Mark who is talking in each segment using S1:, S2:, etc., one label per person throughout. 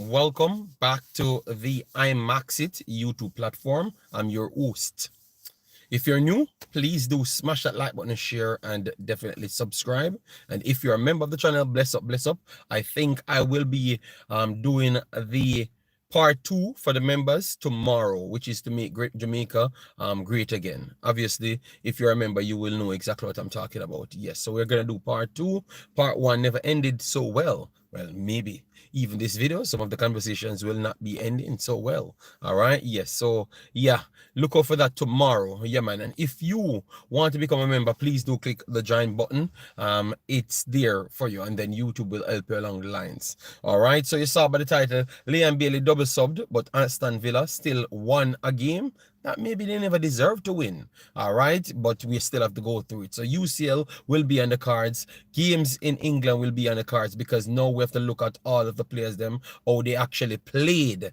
S1: welcome back to the Imaxit YouTube platform. I'm your host. If you're new, please do smash that like button and share and definitely subscribe. And if you're a member of the channel, bless up, bless up. I think I will be doing the part 2 for the members tomorrow, which is to make Jamaica great again. Obviously, if you're a member, you will know exactly what I'm talking about. Yes, so we're going to do part 2. Part 1 never ended so well. Well, maybe even this video, some of the conversations will not be ending so well. All right. Yes. So yeah, look out for that tomorrow. Yeah, man. And if you want to become a member, please do click the join button. It's there for you, and then YouTube will help you along the lines. All right. So you saw by the title, Liam Bailey double subbed, but Aston Villa still won a game that maybe they never deserve to win. All right, but we still have to go through it. So UCL will be on the cards. Games in England will be on the cards, because now we have to look at all of the players, them, how they actually played,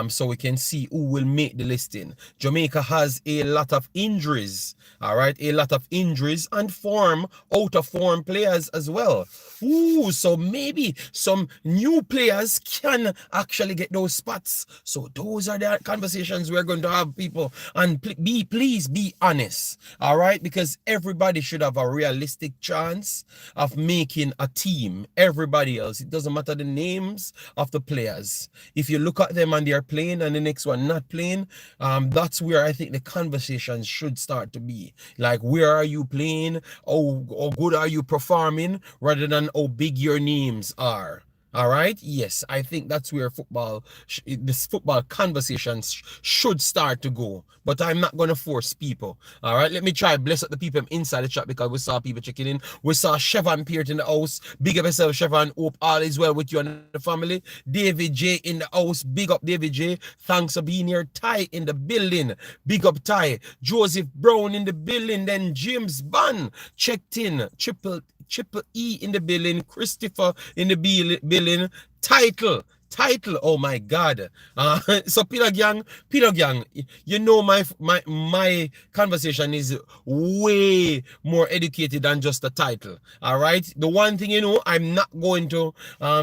S1: so we can see who will make the listing. Jamaica has a lot of injuries. All right, a lot of injuries and out of form players as well. Ooh, so maybe some new players can actually get those spots. So those are the conversations we're going to have, people. And please be honest, all right? Because everybody should have a realistic chance of making a team. Everybody else, it doesn't matter the names of the players. If you look at them and they're playing and the next one not playing, that's where I think the conversations should start to be. Like, where are you playing? How good are you performing? Rather than how big your names are. All right. Yes, I think that's where this football conversations should start to go. But I'm not going to force people. All right. Let me try bless up the people inside the chat, because we saw people checking in. We saw Chevron Peart in the house. Big up yourself, Chevron. Hope all is well with you and the family. David J in the house. Big up David J. Thanks for being here. Ty in the building. Big up Ty. Joseph Brown in the building. Then James Bunn checked in. Triple E in the building. Christopher in the building. Title, oh my God. So Peter Gang, you know, my conversation is way more educated than just the title. All right. The one thing, you know, I'm not going to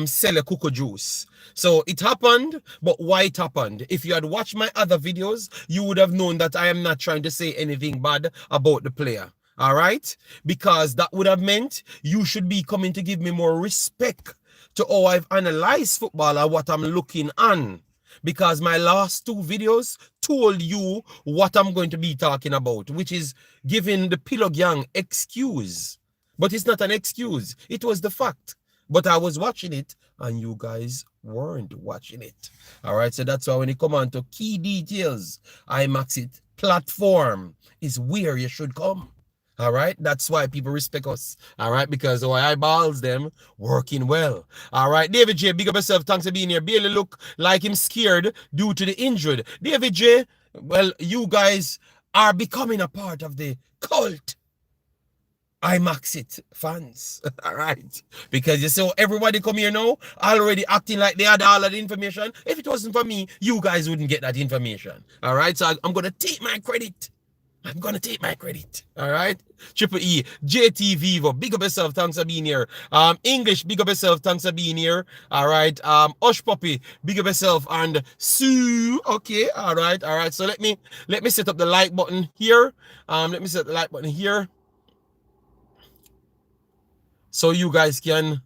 S1: sell a cocoa juice. So it happened, but why it happened? If you had watched my other videos, you would have known that I am not trying to say anything bad about the player. All right, because that would have meant you should be coming to give me more respect to how I've analyzed football and what I'm looking on. Because my last 2 videos told you what I'm going to be talking about, which is giving the Pillow Gang excuse. But it's not an excuse. It was the fact. But I was watching it and you guys weren't watching it. All right, so that's why when you come on to key details, Imaxit platform is where you should come. All right, that's why people respect us. All right, because our eyeballs them working well. All right, David J, big up yourself. Thanks for being here. Barely look like him scared due to the injured. David J, well, you guys are becoming a part of the cult. Imaxit fans. All right, because you see everybody come here now already acting like they had all of the information. If it wasn't for me, you guys wouldn't get that information. All right, so I'm gonna take my credit. I'm gonna take my credit. All right. Triple E, JT Vivo, big up yourself, thanks for being here. English, big up yourself, thanks for being here. All right. Osh Puppy, big up yourself, and Sue. Okay, all right. So let me set up the like button here. Let me set the like button here, so you guys can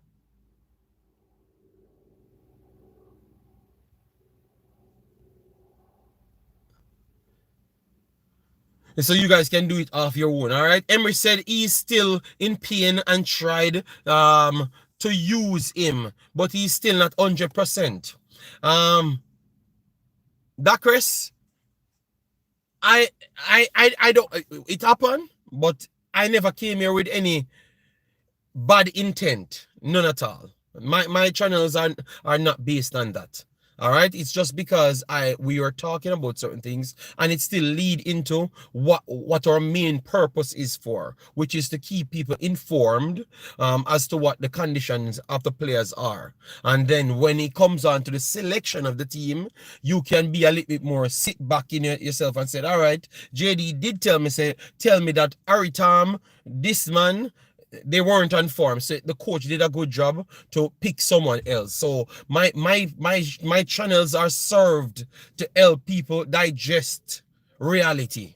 S1: do it off your own. All right. Emery said he's still in pain and tried to use him, but he's still not 100%. Dakris, I don't. It happened, but I never came here with any bad intent. None at all. My channels are not based on that. All right, it's just because we are talking about certain things, and it still lead into what our main purpose is for, which is to keep people informed as to what the conditions of the players are. And then when it comes on to the selection of the team, you can be a little bit more sit back in yourself and say, all right, JD did tell me that Aritam, this man, they weren't on form, so the coach did a good job to pick someone else. So my channels are served to help people digest reality.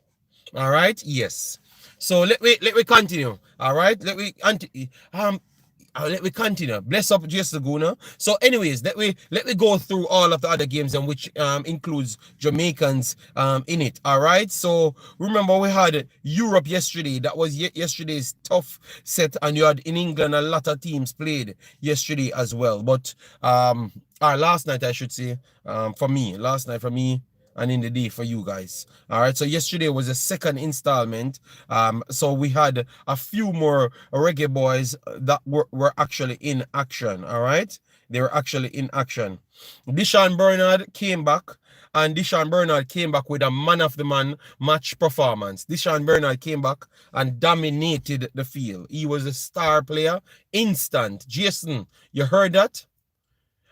S1: All right, yes. So let me continue. All right, let me continue. Bless up just Laguna. So, anyways, let me go through all of the other games and which includes Jamaicans in it. All right. So remember we had Europe yesterday. That was yesterday's tough set, and you had in England a lot of teams played yesterday as well. But last night I should say last night for me and in the day for you guys. All right, so yesterday was the second installment. So we had a few more reggae boys that were actually in action. All right, they were actually in action. Deshawn Bernard came back, and Deshawn Bernard came back with a man of the man match performance. Deshawn Bernard came back and dominated the field. He was a star player, instant. Jason, you heard that?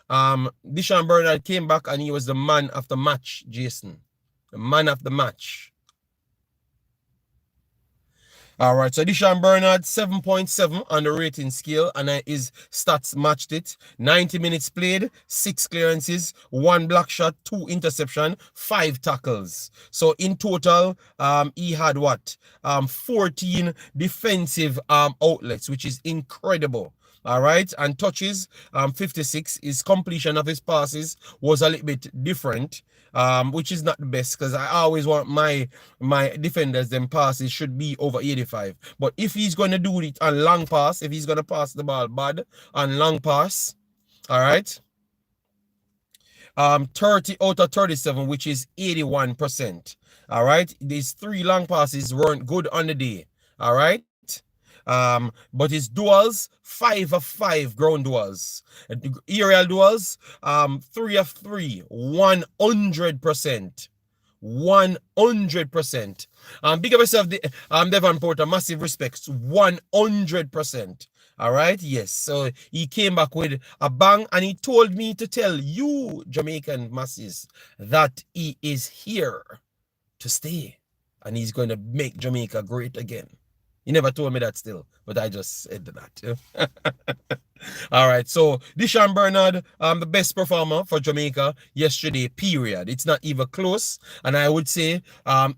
S1: Deshawn Bernard came back and he was the man of the match, Jason. The man of the match. All right, so Deshawn Bernard, 7.7 on the rating scale, and his stats matched it. 90 minutes played, 6 clearances, 1 block shot, 2 interception, 5 tackles. So in total, he had what? 14 defensive outlets, which is incredible. All right, and touches 56. His completion of his passes was a little bit different, which is not the best, because I always want my defenders, them passes should be over 85. But if he's going to do it on long pass, if he's going to pass the ball bad on long pass, all right, 30 out of 37, which is 81%. All right, these 3 long passes weren't good on the day. All right. But his duels, 5 of 5 ground duels. Aerial duels, 3 of 3, 100%. 100%. Big up yourself, Devon Porter, massive respects, 100%. All right, yes. So he came back with a bang, and he told me to tell you, Jamaican masses, that he is here to stay, and he's going to make Jamaica great again. He never told me that still, but I just said that. All right, so Deshawn Bernard, the best performer for Jamaica yesterday, period. It's not even close. And I would say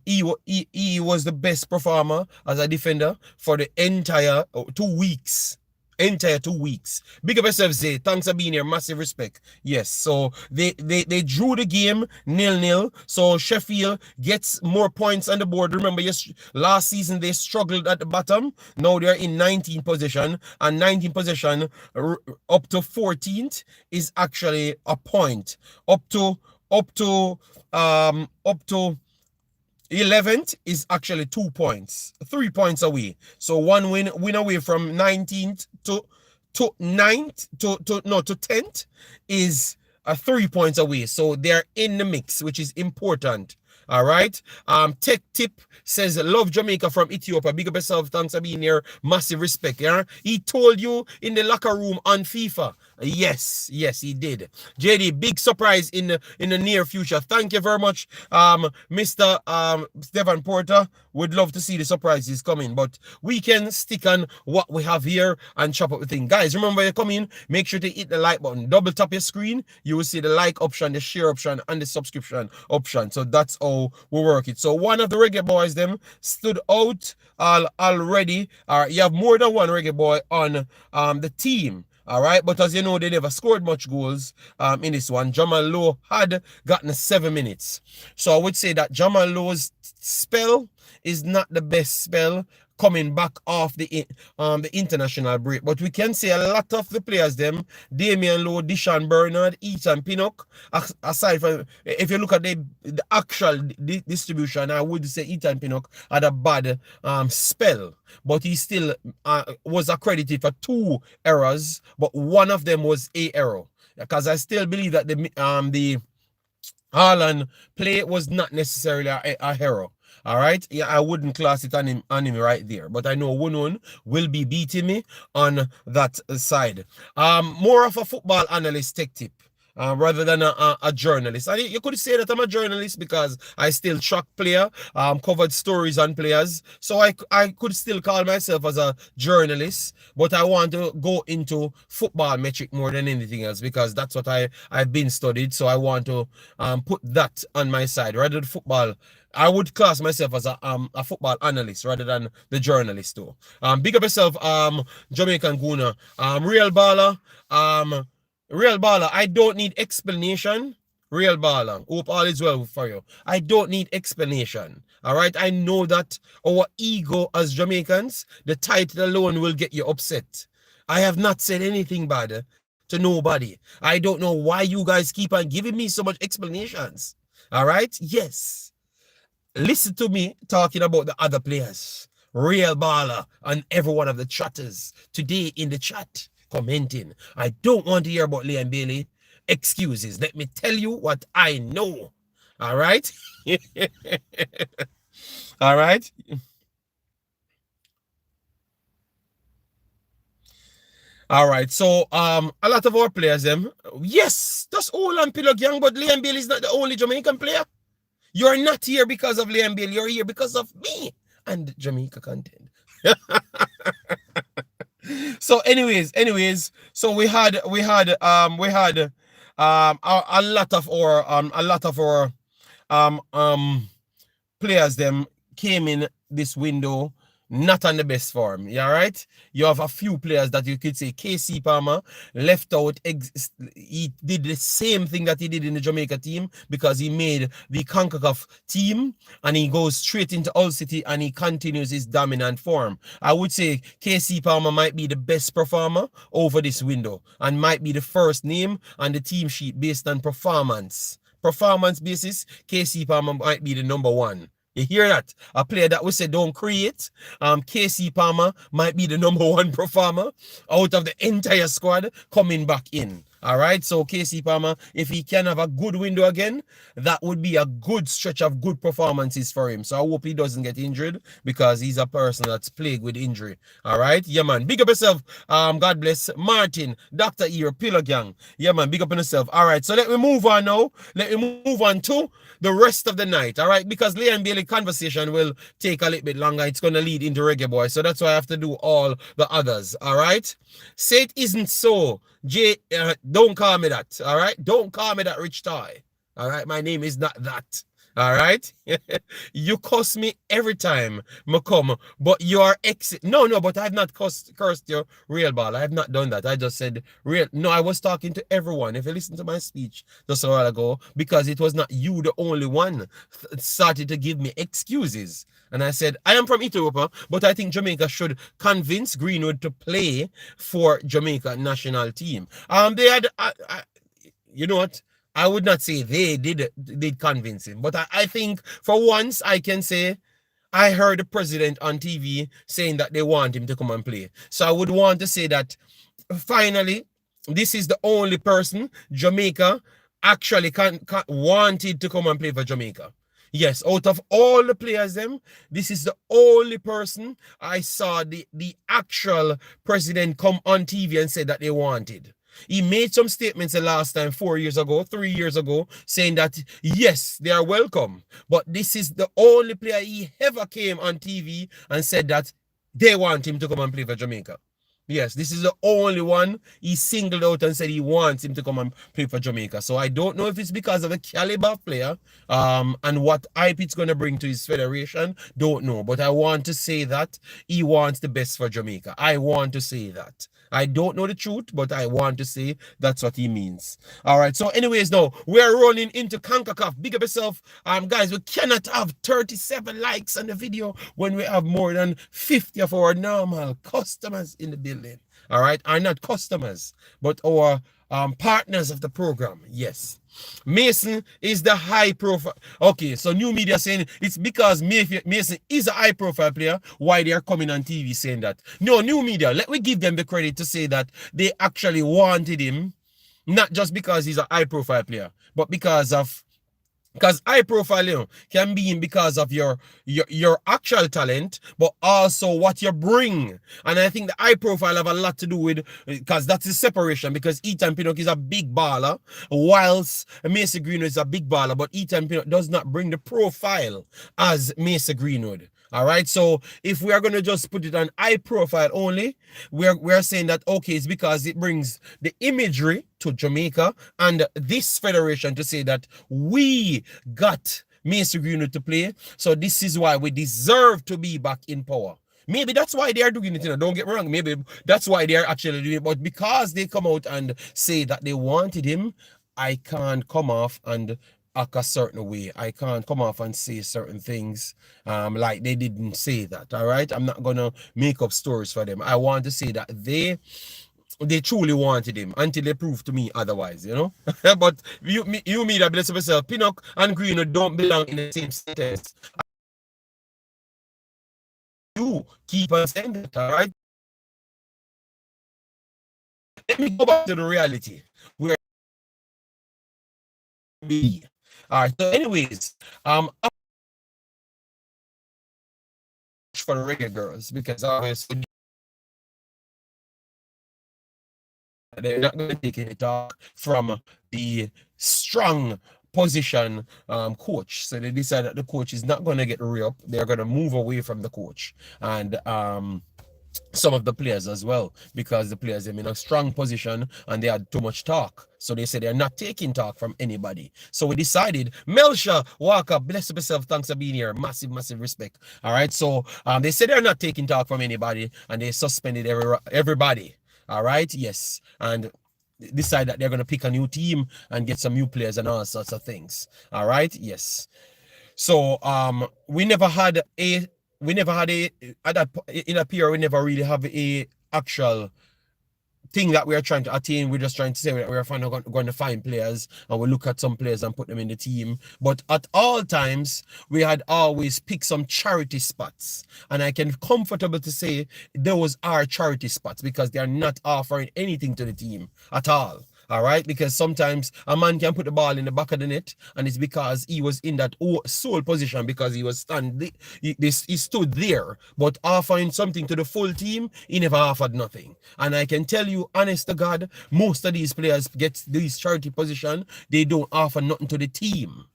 S1: he was the best performer as a defender for the entire 2 weeks. Entire 2 weeks. Big up yourself, Zay. Thanks for being here. Massive respect. Yes, so they drew the game 0-0. So Sheffield gets more points on the board. Remember, last season they struggled at the bottom. Now they're in 19th position, and 19th position up to 14th is actually a point. Up to 11th is actually 2 points, 3 points away. So one win away from 19th to 9th to 10th is 3 points away. So they're in the mix, which is important. All right. Tech Tip says, love Jamaica from Ethiopia. Big up yourself. Thanks for being here. Massive respect. Yeah. He told you in the locker room on FIFA. Yes, he did. JD, big surprise in the near future. Thank you very much, Mr. Devon Porter. Would love to see the surprises coming, but we can stick on what we have here and chop up the thing. Guys, remember you come in, make sure to hit the like button. Double tap your screen. You will see the like option, the share option, and the subscription option. So that's how we work it. So one of the reggae boys them stood out already. You have more than one reggae boy on the team. All right, but as you know, they never scored much goals in this one. Jamal Lowe had gotten 7 minutes. So I would say that Jamal Lowe's spell is not the best spell coming back off the international break. But we can say a lot of the players, them, Damian Lowe, Deshawn Bernard, Ethan Pinnock, aside from, if you look at the actual distribution, I would say Ethan Pinnock had a bad spell. But he still was accredited for 2 errors, but one of them was a error. Because I still believe that the Haaland play was not necessarily a hero. All right, yeah, I wouldn't class it on him right there, but I know Wunun will be beating me on that side. More of a football analyst tech tip. rather than a journalist. And you could say that I'm a journalist because I still track player, covered stories on players. So I could still call myself as a journalist, but I want to go into football metric more than anything else because that's what I've been studied. So I want to put that on my side rather than football. I would class myself as a football analyst rather than the journalist too. Big up yourself, Jamaican Guna. Real baller, I don't need explanation. Real baller, hope all is well for you. I don't need explanation. All right, I know that our ego as Jamaicans, the title alone will get you upset. I have not said anything bad to nobody. I don't know why you guys keep on giving me so much explanations. All right, yes. Listen to me talking about the other players. Real baller and every one of the chatters today in the chat commenting. I don't want to hear about Liam Bailey excuses. Let me tell you what I know. All right? All right? All right. So a lot of our players, yes, that's all on Pillow Gang, but Liam Bailey is not the only Jamaican player. You're not here because of Liam Bailey. You're here because of me and Jamaica content. So anyways, so we had a lot of our players them came in this window not on the best form. Yeah, right? You have a few players that you could say KC Palmer left out. He did the same thing that he did in the Jamaica team because he made the Concacaf team and he goes straight into Hull City and he continues his dominant form. I would say KC Palmer might be the best performer over this window and might be the first name on the team sheet based on performance. Performance basis, KC Palmer might be the number one. You hear that? A player that we say don't create. KC Palmer might be the number one performer out of the entire squad coming back in. All right, so KC Palmer, if he can have a good window again, that would be a good stretch of good performances for him. So I hope he doesn't get injured because he's a person that's plagued with injury. All right, yeah, man. Big up yourself. God bless Martin, Dr. Ear, Pillow Gang. Yeah, man. Big up on yourself. All right, so let me move on now. Let me move on to the rest of the night. All right, because Liam Bailey conversation will take a little bit longer. It's going to lead into Reggae Boy. So that's why I have to do all the others. All right, say it isn't so. Jay, don't call me that, all right? Don't call me that Rich Toy, all right? My name is not that, all right? You cuss me every time I come, but you're No, but I have not cursed your real ball. I have not done that. I just said real. No, I was talking to everyone. If you listen to my speech just a while ago, because it was not you the only one started to give me excuses. And I said, I am from Ethiopia, but I think Jamaica should convince Greenwood to play for Jamaica national team. They had, you know what? I would not say they did convince him, but I think for once I can say I heard the president on TV saying that they want him to come and play. So I would want to say that finally, this is the only person Jamaica actually wanted to come and play for Jamaica. Yes, out of all the players, this is the only person I saw the actual president come on TV and say that they wanted. He made some statements the last time, 4 years ago, 3 years ago, saying that, yes, they are welcome. But this is the only player he ever came on TV and said that they want him to come and play for Jamaica. Yes, this is the only one he singled out and said he wants him to come and play for Jamaica. So I don't know if it's because of the caliber of player and what hype it's going to bring to his federation. Don't know. But I want to say that he wants the best for Jamaica. I want to say that. I don't know the truth, but I want to say that's what he means. All right. So anyways, now we're rolling into Concacaf. Big up yourself. Guys, we cannot have 37 likes on the video when we have more than 50 of our normal customers in the building. All right. Are not customers, but our partners of the program. Yes. Mason is the high profile. Okay, so new media saying it's because Mason is a high profile player why they are coming on TV saying that. No, new media, let me give them the credit to say that they actually wanted him, not just because he's a high profile player, but because of Because high profile, can be in because of your actual talent, but also what you bring. And I think the high profile have a lot to do with, because that's the separation. Because Ethan Pinnock is a big baller, whilst Mason Greenwood is a big baller, but Ethan Pinnock does not bring the profile as Mason Greenwood. All right, so if we are going to just put it on high profile only, we're saying that, okay, it's because it brings the imagery to Jamaica and this federation to say that we got Mason Greenwood to play, so this is why we deserve to be back in power. Maybe that's why they are doing it, don't get me wrong. Maybe that's why they are actually doing it. But because they come out and say that they wanted him, I can't come off and act a certain way. I can't come off and say certain things like they didn't say that. All right, I'm not gonna make up stories for them. I want to say that they truly wanted him until they proved to me otherwise, But me that bless myself, Pinnock and Greenwood don't belong in the same sentence. You keep on saying that, all right? Let me go back to the reality where we are. So, anyways, for the Reggae Girlz, because obviously they're not going to take any talk from the strong position coach. So they decided that the coach is not going to get re-up. They're going to move away from the coach. And some of the players as well, because the players are in a strong position and they had too much talk. So they said they're not taking talk from anybody. So we decided, Melsha Walker, bless yourself, thanks for being here. Massive, massive respect. All right. So they said they're not taking talk from anybody and they suspended everybody. All right. Yes. And decide that they're going to pick a new team and get some new players and all sorts of things. All right. Yes. So we never had a at that in a period we never really have a actual thing that we are trying to attain. We're just trying to say that we're going to find players and we look at some players and put them in the team. But at all times, we had always picked some charity spots. And I can comfortable to say those are charity spots because they are not offering anything to the team at all. All right, because sometimes a man can put the ball in the back of the net, and it's because he was in that sole position because he stood there, but offering something to the full team, he never offered nothing. And I can tell you, honest to God, most of these players get these charity position, they don't offer nothing to the team.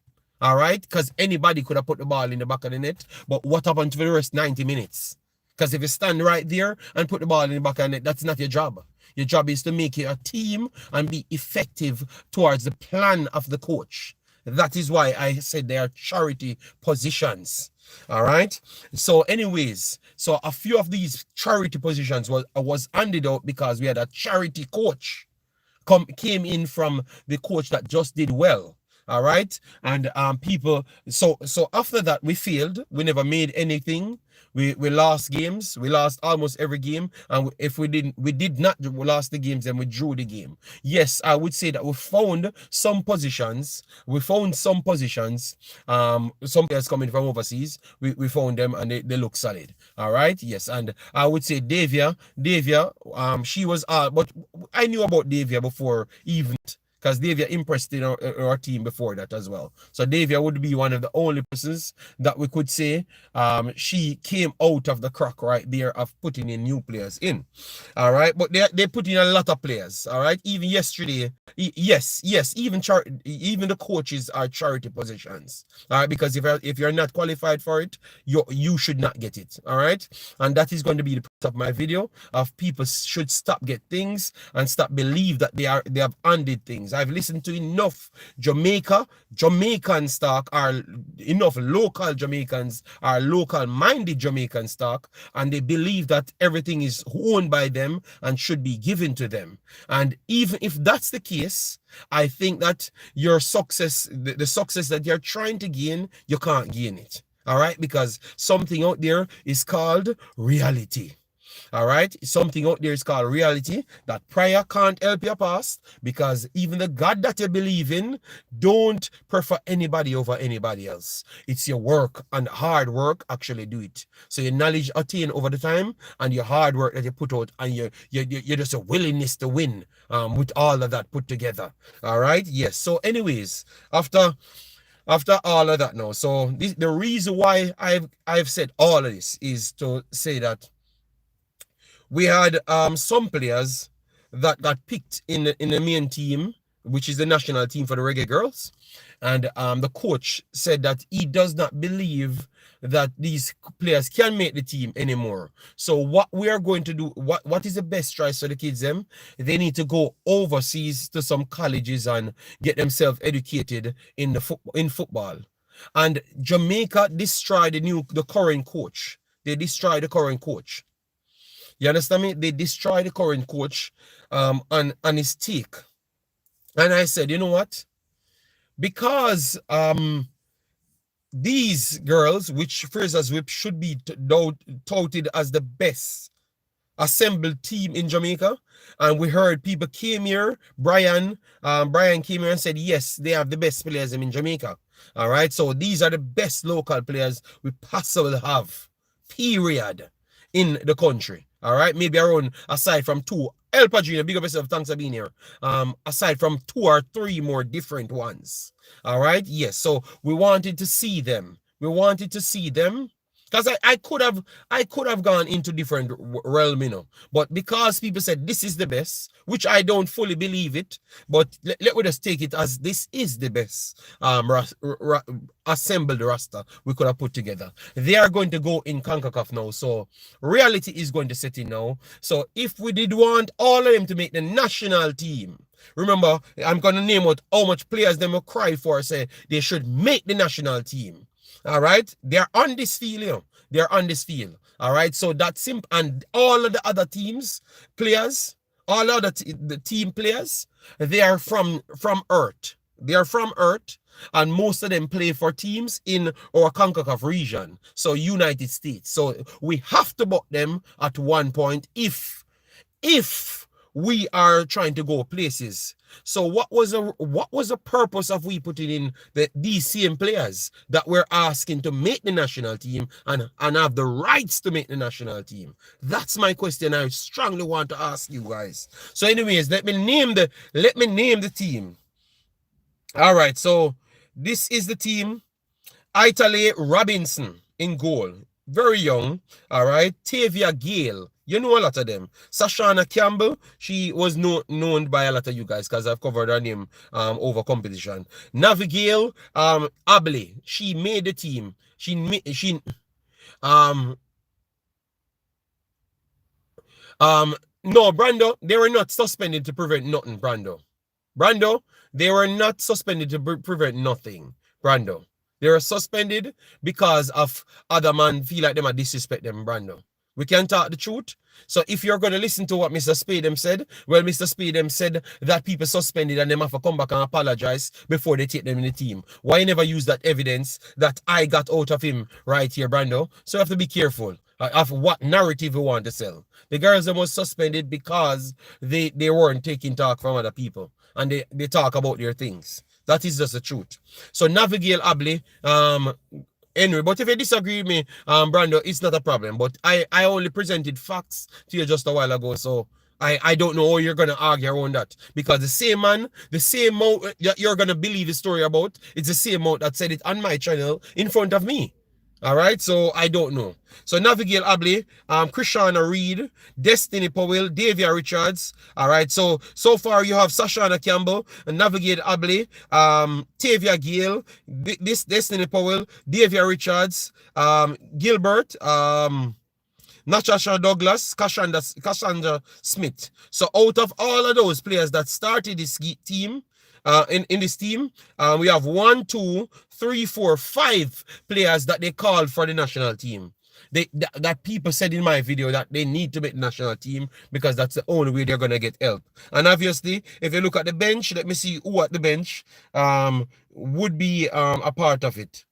S1: All right, because anybody could have put the ball in the back of the net, but what happened to the rest 90 minutes? Because if you stand right there and put the ball in the back of the net, that's not your job. Your job is to make it a team and be effective towards the plan of the coach. That is why I said they are charity positions. All right. So anyways, so a few of these charity positions was handed out because we had a charity coach came in from the coach that just did well. All right. And people, so after that we failed. We never made anything. We lost games. We lost almost every game. And if we did not lost the games, then we drew the game. Yes, I would say that we found some positions. Some players coming from overseas. We found them and they look solid. All right. Yes. And I would say Davia, she was but I knew about Davia before even, because Davia impressed in our team before that as well. So Davia would be one of the only persons that we could say she came out of the crack right there of putting in new players in. All right, but they put in a lot of players. All right, even yesterday, yes, even the coaches are charity positions. All right, because if you're not qualified for it, you should not get it. All right, and that is going to be the point of my video of people should stop get things and stop believe that they have undid things. I've listened to enough Jamaican stock, are enough local Jamaicans, are local minded Jamaican stock, and they believe that everything is owned by them and should be given to them. And even if that's the case, I think that your success, the success that you're trying to gain, you can't gain it. All right, because something out there is called reality. All right, something out there is called reality, that prayer can't help your past, because even the God that you believe in don't prefer anybody over anybody else. It's your work, and hard work actually do it. So your knowledge attain over the time and your hard work that you put out, and your just a willingness to win with all of that put together. All right, yes. So anyways, after after all of that now, so the reason why I've said all of this is to say that we had some players that got picked in the main team, which is the national team for the Reggae Girlz, and the coach said that he does not believe that these players can make the team anymore. So what we are going to do, what is the best choice for the kids? Them, they need to go overseas to some colleges and get themselves educated in football. And Jamaica destroyed the current coach. They destroyed the current coach. You understand me? They destroyed the current coach on his take. And I said, you know what? Because these girls, which Frazsiers Whip should be touted as the best assembled team in Jamaica, and we heard people came here. Brian came here and said, yes, they have the best players in Jamaica. All right, so these are the best local players we possibly have, period, in the country. All right, maybe around, aside from two, El Padrino, big up yourself, thanks for being here. Aside from 2 or 3 more different ones. All right, yes, so we wanted to see them. We wanted to see them. Because I could have gone into different realm, you know. But because people said this is the best, which I don't fully believe it, but let me just take it as this is the best assembled roster we could have put together. They are going to go in Concacaf now. So reality is going to set in now. So if we did want all of them to make the national team, remember, I'm going to name out how much players them will cry for, say they should make the national team. All right, they're on this field, you know. They're on this field. All right, so that's simple. And all of the other teams, players, all of the team players, they are from Earth. They are from Earth, and most of them play for teams in our Concacaf region, so United States. So we have to book them at one point if we are trying to go places. So what was the purpose of we putting in these same players that we're asking to make the national team and have the rights to make the national team? That's my question I strongly want to ask you guys. So anyways, let me name the team. All right, so this is the team. Italy Robinson in goal. Very young. All right. Tavia Gale. You know a lot of them. Sashana Campbell, she was known by a lot of you guys because I've covered her name over competition. Navigale Abley, she made the team. No, Brando, they were not suspended to prevent nothing, Brando, they were not suspended to prevent nothing, Brando. They were suspended because of other man feel like them are disrespect them, Brando. We can talk the truth. So if you're going to listen to what Mr. Spadem said, well, Mr. Spadem said that people suspended and them have to come back and apologize before they take them in the team. Why never use that evidence that I got out of him right here, Brando? So you have to be careful of what narrative you want to sell. The girls them was suspended because they weren't taking talk from other people and they talk about their things. That is just the truth. So Navigale Abley, anyway, but if you disagree with me, Brando, it's not a problem. But I only presented facts to you just a while ago, so I don't know how you're gonna argue around that. Because the same man, the same mouth you're gonna believe the story about, it's the same mouth that said it on my channel in front of me. All right, so I don't know. So Navigale Abley, Krishana Reed, Destiny Powell, Davia Richards. All right, so far you have Sashana Campbell, Navigale Abley, Tavia Gale, this Destiny Powell, Davia Richards, Gilbert, Natasha Douglas, Cassandra Smith. So out of all of those players that started this team, in this team, we have 1, 2, 3, 4, 5 players that they called for the national team. That people said in my video that they need to make the national team because that's the only way they're gonna get help. And obviously, if you look at the bench, let me see who at the bench would be a part of it.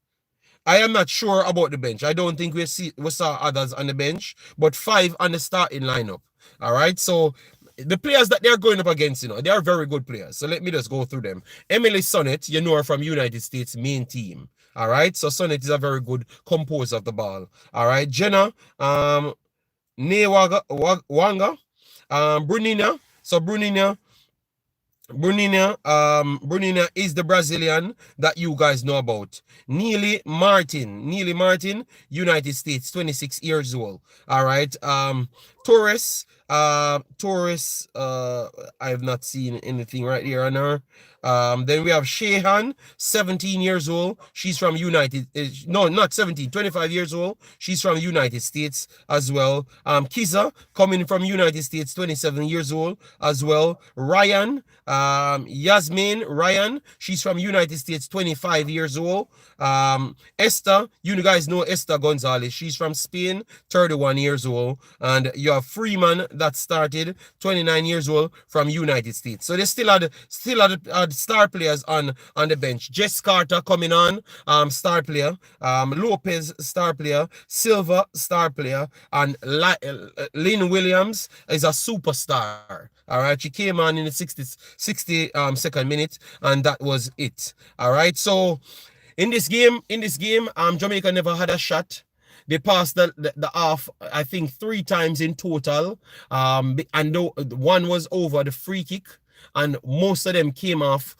S1: I am not sure about the bench. I don't think we saw others on the bench, but 5 on the starting lineup. All right, so the players that they're going up against, you know, they are very good players. So let me just go through them. Emily Sonnet, you know her from United States main team. All right, so Sonnet is a very good composer of the ball. All right, Jenna, Wanga, Brunina. So Brunina, Brunina is the Brazilian that you guys know about. Neely Martin, United States, 26 years old. All right. Torres, I have not seen anything right here on her. Then we have Shehan, 17 years old. She's from no, not 17, 25 years old. She's from United States as well. Kiza, coming from United States, 27 years old as well. Ryan, Yasmin Ryan, she's from United States, 25 years old. Esther, you guys know Esther Gonzalez, she's from Spain, 31 years old. And you have Freeman that started, 29 years old, from United States. So they still had star players on the bench. Jess Carter coming on, star player. Lopez, star player. Silva, star player. And Lynn Williams is a superstar. All right, she came on in the 60 second minute, and that was it. All right, so in this game, Jamaica never had a shot. They passed the half, I think, 3 times in total. And one was over the free kick, and most of them came off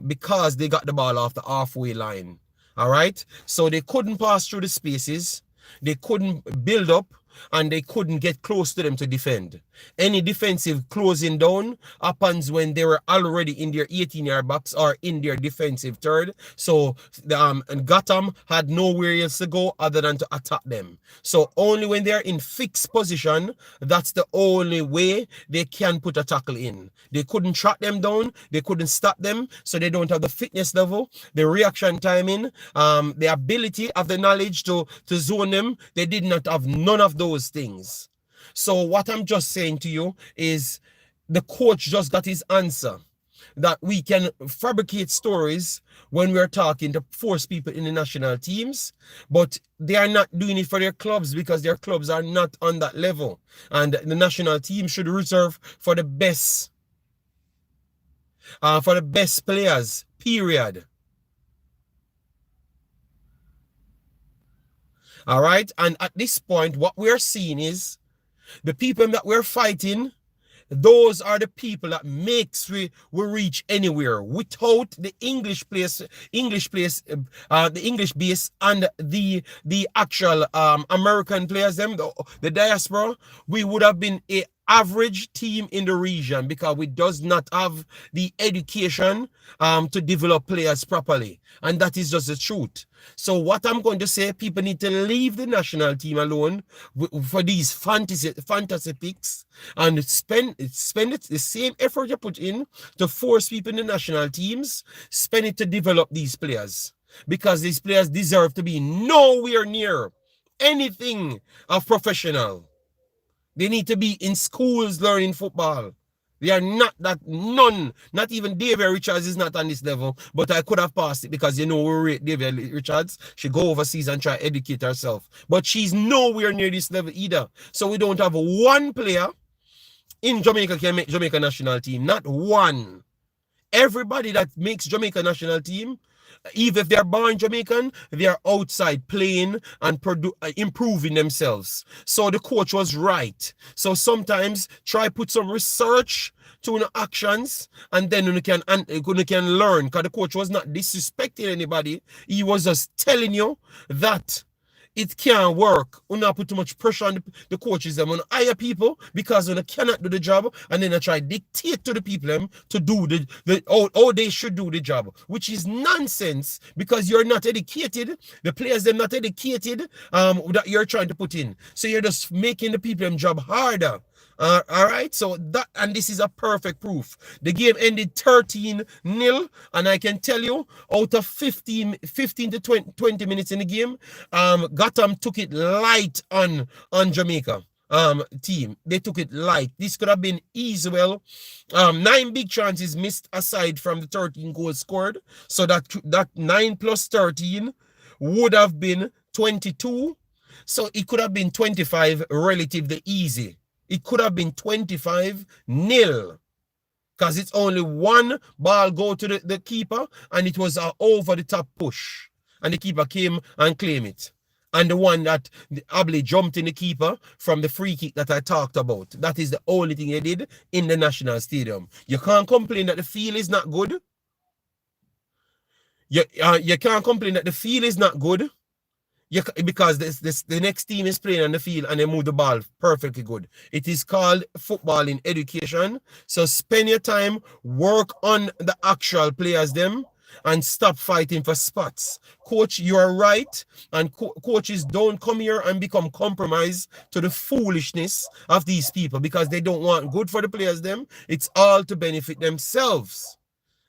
S1: because they got the ball off the halfway line. All right, so they couldn't pass through the spaces, they couldn't build up, and they couldn't get close to them to defend. Any defensive closing down happens when they were already in their 18-yard box or in their defensive third. So and Gotham had nowhere else to go other than to attack them. So only when they're in fixed position, that's the only way they can put a tackle in. They couldn't track them down, they couldn't stop them, so they don't have the fitness level, the reaction timing, the ability of the knowledge to zone them. They did not have none of those things. So what I'm just saying to you is the coach just got his answer, that we can fabricate stories when we're talking to force people in the national teams, but they are not doing it for their clubs because their clubs are not on that level. And the national team should reserve for the best players, period. All right, and at this point, what we're seeing is the people that we're fighting, those are the people that makes we reach anywhere. Without the English base, and the actual American players, the diaspora, we would have been a average team in the region because we does not have the education to develop players properly, and that is just the truth. So what I'm going to say, people need to leave the national team alone for these fantasy picks, and spend it the same effort you put in to force people in the national teams, spend it to develop these players, because these players deserve to be nowhere near anything of professional. They need to be in schools learning football. They are not that, none, not even David Richards is not on this level, but I could have passed it because we rate David Richards. She go overseas and try to educate herself. But she's nowhere near this level either. So we don't have one player in Jamaica can make Jamaica national team. Not one. Everybody that makes Jamaica national team, even if they're born Jamaican, they are outside playing and improving themselves. So the coach was right. So sometimes try put some research to your actions, and then you can learn. Because the coach was not disrespecting anybody. He was just telling you that it can't work. You not put too much pressure on the coaches. Them hire people because they cannot do the job, and then I try dictate to the people them to do how they should do the job, which is nonsense because you're not educated. The players they're not educated that you're trying to put in. So you're just making the people them job harder. All right, so that, and this is a perfect proof. The game ended 13-0, and I can tell you, out of 15 to 20 minutes in the game, Gotham took it light on Jamaica team. They took it light. This could have been easy. Well, 9 big chances missed aside from the 13 goals scored. So that 9 plus 13 would have been 22. So it could have been 25 relatively easy. It could have been 25-0 because it's only one ball go to the keeper, and it was over the top push, and the keeper came and claimed it. and the one that Abley jumped in the keeper from the free kick that I talked about. That is the only thing they did in the National Stadium. You can't complain that the field is not good. You can't complain that the field is not good. Because the next team is playing on the field and they move the ball perfectly good. It is called football in education. So spend your time, work on the actual players them, and stop fighting for spots. Coach, you are right. And coaches don't come here and become compromised to the foolishness of these people because they don't want good for the players them. It's all to benefit themselves.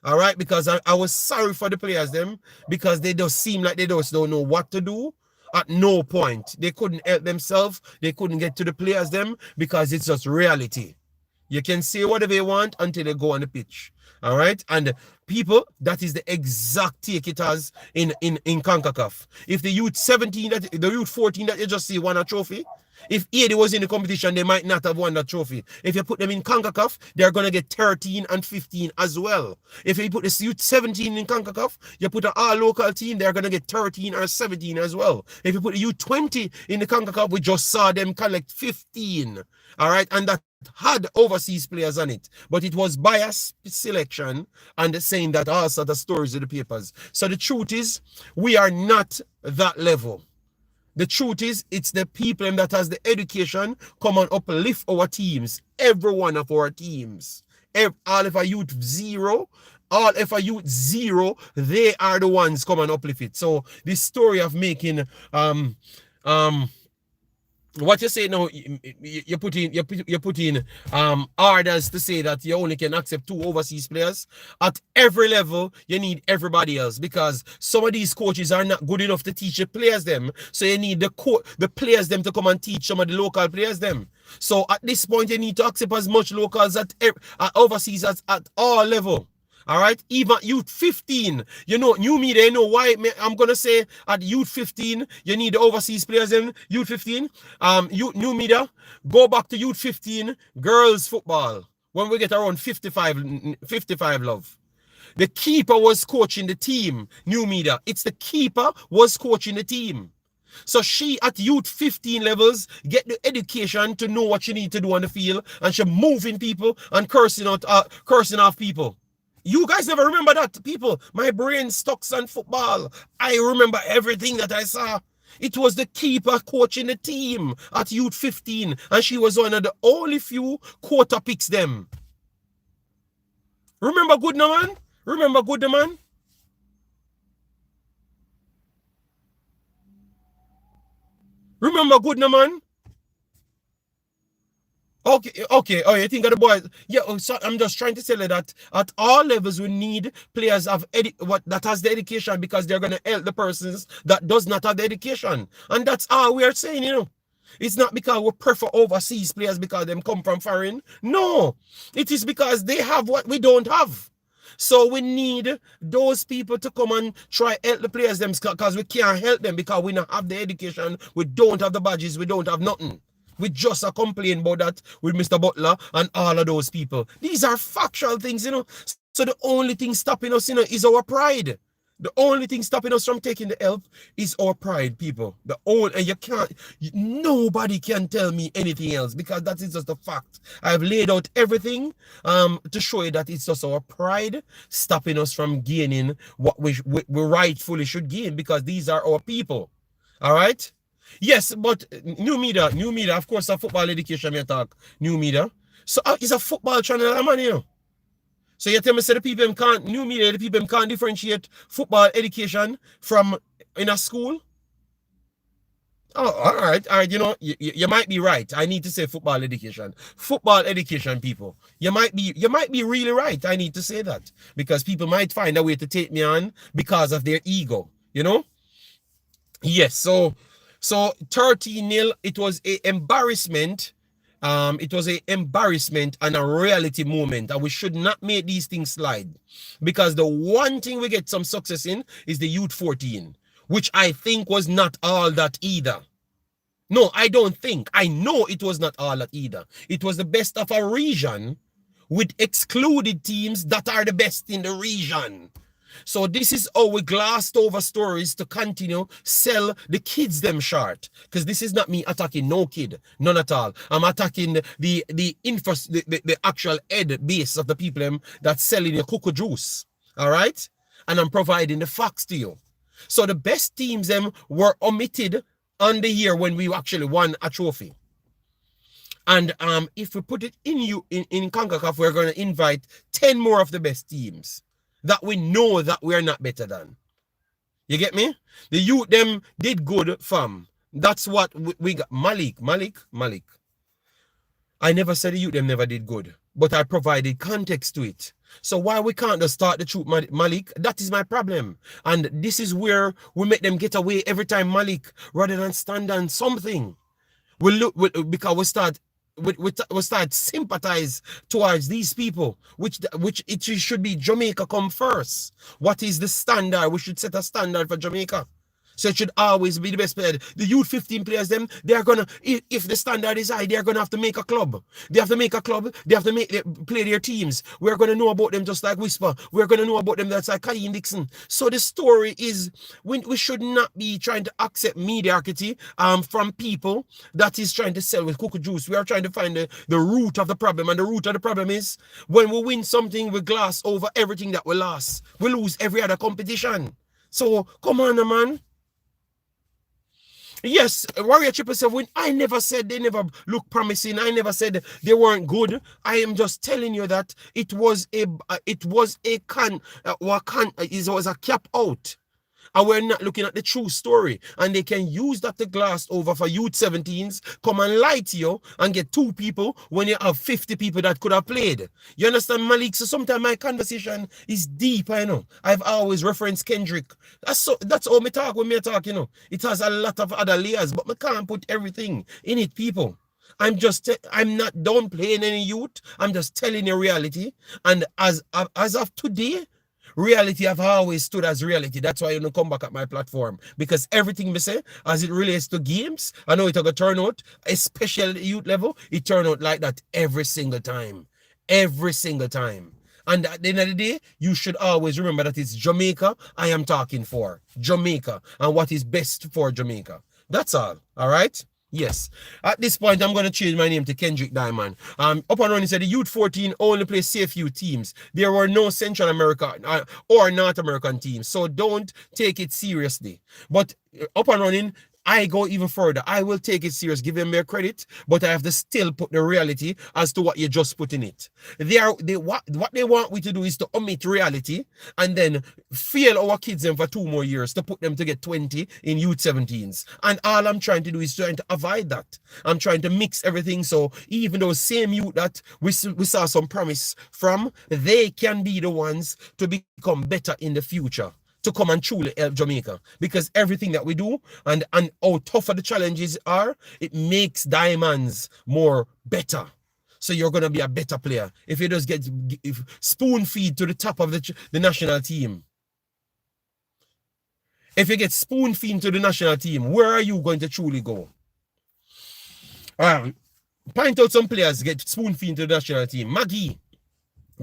S1: All right, because I was sorry for the players them because they just seem like they just don't know what to do. At no point. They couldn't help themselves. They couldn't get to the players them because it's just reality. You can say whatever you want until they go on the pitch. All right? And people, that is the exact take it as in Concacaf. If the youth 17, the youth 14 that you just see won a trophy, if 80 was in the competition, they might not have won that trophy. If you put them in Concacaf, they're going to get 13 and 15 as well. If you put the youth 17 in Concacaf, you put an all-local team, they're going to get 13 or 17 as well. If you put the youth 20 in the Concacaf, we just saw them collect 15. All right? And that had overseas players on it. But it was bias selection and saying that all sort of stories in the papers. So the truth is, we are not that level. The truth is, it's the people that has the education come and uplift our teams. Every one of our teams. All of our youth zero, they are the ones come and uplift it. So this story of making what you say now, you put in orders to say that you only can accept 2 overseas players. At every level, you need everybody else because some of these coaches are not good enough to teach the players them. So you need the players them to come and teach some of the local players them. So at this point, you need to accept as much locals at overseas as at all level. All right, even youth 15, you know, new media, you know why I'm gonna say at youth 15, you need the overseas players in youth 15. New media, go back to youth 15, girls football. When we get around 55 love. The keeper was coaching the team, new media. It's the keeper was coaching the team. So she at youth 15 levels get the education to know what she need to do on the field, and she moving people and cursing off people. You guys never remember that, people. My brain stuck on football. I remember everything that I saw. It was the keeper coaching the team at youth 15, and she was one of the only few quota picks them. Remember good no man? Remember good no man? Remember good no man? Okay. Oh, you think of the boys? Yeah. So I'm just trying to tell you that at all levels we need players that has the education because they're gonna help the persons that does not have the education, and that's all we are saying. You know, it's not because we prefer overseas players because them come from foreign. No, it is because they have what we don't have. So we need those people to come and try help the players them because we can't help them because we don't have the education, we don't have the badges, we don't have nothing. We just are complaining about that with Mr. Butler and all of those people. These are factual things, you know. So the only thing stopping us, you know, is our pride. The only thing stopping us from taking the help is our pride, people. Nobody can tell me anything else because that is just a fact. I've laid out everything to show you that it's just our pride stopping us from gaining what we rightfully should gain because these are our people. All right? Yes, but new media, of course, a football education may talk, new media. So it's a football channel, man, you know. So you tell me, say the people can't differentiate football education from in a school? Oh, all right, you know, you might be right. I need to say football education. Football education, people. You might be really right. I need to say that. Because people might find a way to take me on because of their ego, you know? Yes, so 13-0, it was an embarrassment. It was an embarrassment and a reality moment, and we should not make these things slide. Because the one thing we get some success in is the youth 14, which I think was not all that either. No, I don't think. I know it was not all that either. It was the best of a region with excluded teams that are the best in the region. So this is how we glossed over stories to continue sell the kids them short. Because this is not me attacking no kid, none at all. I'm attacking the actual head base of the people them that's selling your cocoa juice. All right, and I'm providing the facts to you. So the best teams them were omitted on the year when we actually won a trophy. And if we put it in Concacaf, we're going to invite 10 more of the best teams that we know that we are not better than. You get me? The youth them did good, fam. That's what we got. Malik. I never said the youth them never did good, but I provided context to it. So why we can't just start the truth, Malik? That is my problem. And this is where we make them get away every time, Malik, rather than stand on something. Because we start sympathize towards these people, which it should be Jamaica come first. What is the standard? We should set a standard for Jamaica. So it should always be the best player. The youth 15 players, them, they are gonna, if the standard is high, they are gonna have to make a club. They have to make a club, they have to play their teams. We're gonna know about them just like Whisper. We're gonna know about them that's like Kaim Dixon. So the story is we should not be trying to accept mediocrity from people that is trying to sell with cocoa juice. We are trying to find the root of the problem. And the root of the problem is when we win something, we gloss over everything that we lost. We lose every other competition. So come on, man. Yes, Warrior 777, I never said they never look promising. I never said they weren't good. I am just telling you that it was a cap out. And we're not looking at the true story. And they can use that to glass over for youth 17s, come and lie to you and get 2 people when you have 50 people that could have played. You understand, Malik? So sometimes my conversation is deep, I know. I've always referenced Kendrick. That's how me talk when me talk, you know. It has a lot of other layers, but I can't put everything in it, people. I'm not downplaying any youth. I'm just telling you reality. And as of today, reality have always stood as reality. That's why you don't come back at my platform. Because everything we say, as it relates to games, I know it's going to turn out, especially at the youth level, it turn out like that every single time. Every single time. And at the end of the day, you should always remember that it's Jamaica I am talking for. Jamaica. And what is best for Jamaica. That's all. All right? Yes. At this point, I'm going to change my name to Kendrick Diamond. Up and running said the Youth 14 only play CFU teams. There were no Central America or North American teams. So don't take it seriously. But up and running, I go even further. I will take it serious, give them their credit, but I have to still put the reality as to what you just put in it. What they want we to do is to omit reality and then fail our kids them for 2 more years to put them to get 20 in youth 17s. And all I'm trying to do is trying to avoid that. I'm trying to mix everything so even those same youth that we saw some promise from, they can be the ones to become better in the future, to come and truly help Jamaica. Because everything that we do and how tougher the challenges are, it makes diamonds more better. So you're going to be a better player. If you just get spoon feed to the top of the national team. If you get spoon feed to the national team, where are you going to truly go? Point out some players get spoon feed to the national team. Maggie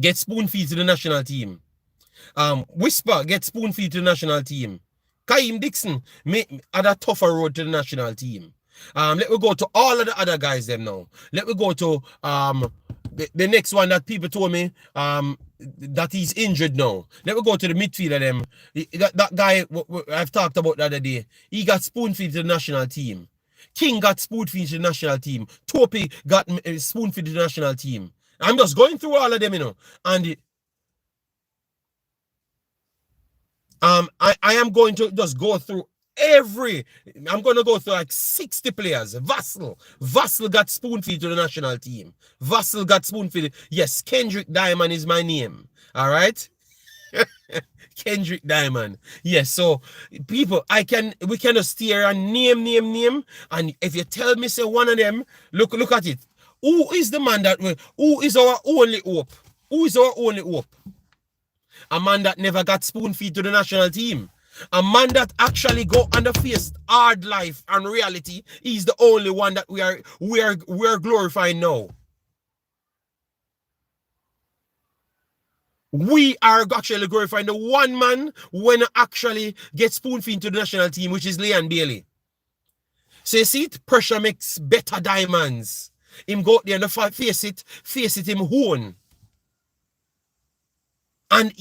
S1: get spoon feed to the national team. Whisper get spoon feed to the national team. Kaim Dixon had a tougher road to the national team. Let me go to all of the other guys them now. Let me go to the next one that people told me that he's injured now. Let me go to the midfielder them. That guy I've talked about the other day. He got spoon feed to the national team. King got spoon feed to the national team. Topi got spoon feed to the national team. I'm just going through all of them, you know. And I am going to just go through I'm going to go through like 60 players. Vassal got spoon feed to the national team. Vassal got spoon feed. Yes, Kendrick Diamond is my name. All right? Kendrick Diamond. Yes, so people, we can just steer and name. And if you tell me, say one of them, look at it. Who is the man who is our only hope? Who is our only hope? A man that never got spoon feed to the national team. A man that actually go under face hard life and reality. He's the only one that we are glorifying now. We are actually glorifying the one man when actually get spoon feed to the national team, which is Leon Bailey. So you see it, pressure makes better diamonds. Him go out there and face it him own. And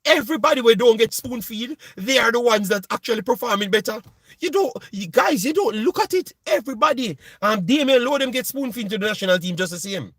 S1: everybody who don't get spoon feed, they are the ones that actually performing better. You guys, you don't look at it. Everybody, Damian Lowe them get spoon feed to the national team just the same.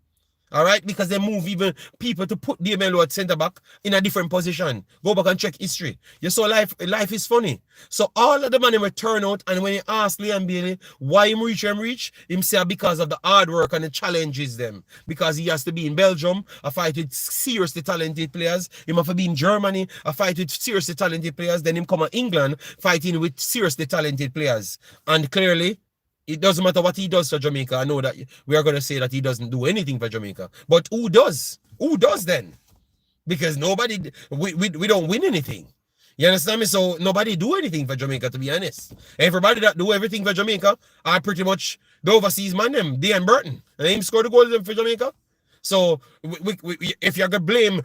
S1: All right, because they move even people to put DMLO at centre back in a different position. Go back and check history. You saw life is funny. So all of the money will turn out, and when you ask Liam Bailey why him reach, him say because of the hard work and the challenges them. Because he has to be in Belgium, a fight with seriously talented players. Him have to be in Germany, a fight with seriously talented players. Then him come to England, fighting with seriously talented players. And clearly, it doesn't matter what he does for Jamaica. I know that we are going to say that he doesn't do anything for Jamaica. But who does? Who does then? Because nobody, we don't win anything. You understand me? So nobody do anything for Jamaica, to be honest. Everybody that do everything for Jamaica are pretty much the overseas man, them, Dan Burton. And him scored the goals for Jamaica. So if you're going to blame,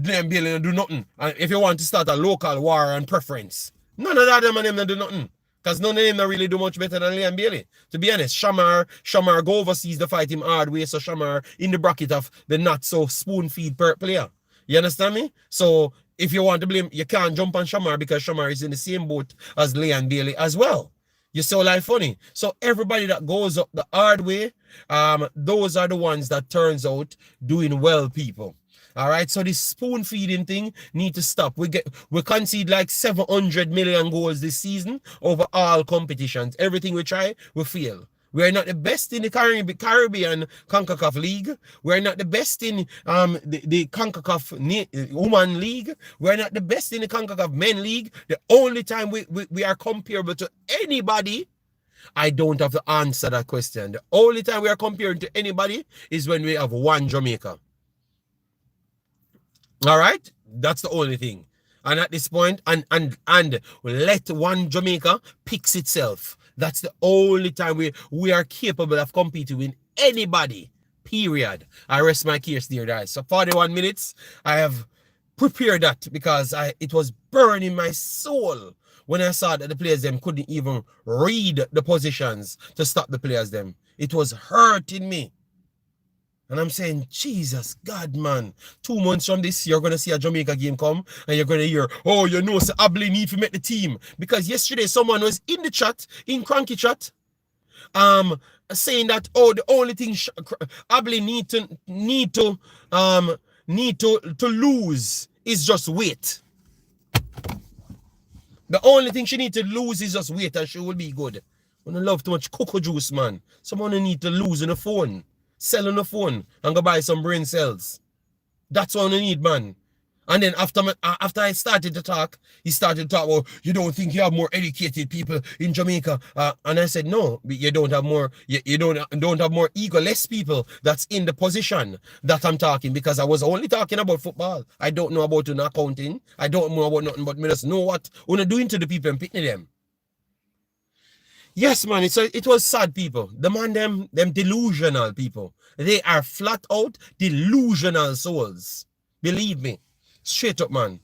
S1: Dan Bailey do nothing. And if you want to start a local war and preference, none of that them and them do nothing. Because none of them don't really do much better than Liam Bailey. To be honest, Shamar go overseas to fight him hard way, so Shamar in the bracket of the not so spoon feed per player. You understand me? So if you want to blame, you can't jump on Shamar because Shamar is in the same boat as Liam Bailey as well. You see life funny. So everybody that goes up the hard way, those are the ones that turns out doing well, people. All right, so this spoon feeding thing need to stop. We concede like 700 million goals this season over all competitions. Everything we try, we fail. We are not the best in the Caribbean Concacaf League. We are not the best in the Concacaf Women League. We are not the best in the Concacaf Men League. The only time we are comparable to anybody, I don't have to answer that question. The only time we are comparing to anybody is when we have one Jamaica. All right, that's the only thing. And at this point, and let one Jamaica picks itself. That's the only time we are capable of competing with anybody. Period. I rest my case there, guys. So 41 minutes, I have prepared that because it was burning my soul when I saw that the players them couldn't even read the positions to stop the players them. It was hurting me. And I'm saying, Jesus, God, man. 2 months from this, you're going to see a Jamaica game come and you're going to hear, oh, you know, so Abley need to make the team. Because yesterday, someone was in the chat, in Cranky chat, saying that, oh, the only thing Abley need to lose is just weight. The only thing she need to lose is just weight and she will be good. I don't love too much cocoa juice, man. Someone need to lose on the phone. Sell on the phone and go buy some brain cells. That's what I need, man. And then after I started to talk, he started to talk, well, you don't think you have more educated people in Jamaica? And I said, no, you don't have more, you don't have more egoless people that's in the position that I'm talking, because I was only talking about football. I don't know about accounting. I don't know about nothing, but me just know what we're doing to the people and picking them. Yes, man, it was sad, people. The man, them delusional people. They are flat out delusional souls. Believe me. Straight up, man.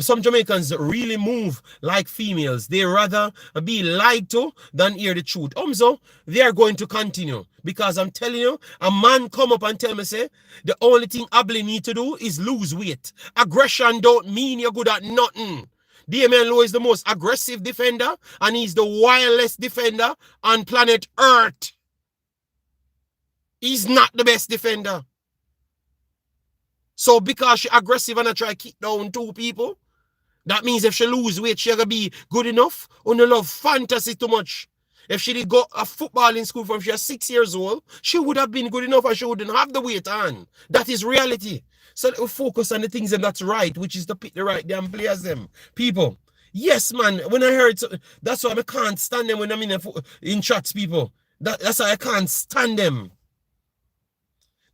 S1: Some Jamaicans really move like females. They rather be lied to than hear the truth. So they are going to continue. Because I'm telling you, a man come up and tell me, say, the only thing Abley need to do is lose weight. Aggression don't mean you're good at nothing. Damian Lowe is the most aggressive defender, and he's the wildest defender on planet Earth. He's not the best defender. So because she's aggressive and I try to kick down 2 people, that means if she lose weight, she's going to be good enough. Only love fantasy too much. If she did go a football in school from she was 6 years old, she would have been good enough and she wouldn't have the weight on. That is reality. So we focus on the things that's right, which is to pick the right damn players them. People, yes, man, when I heard, that's why I can't stand them when I'm in chats, people. That's why I can't stand them.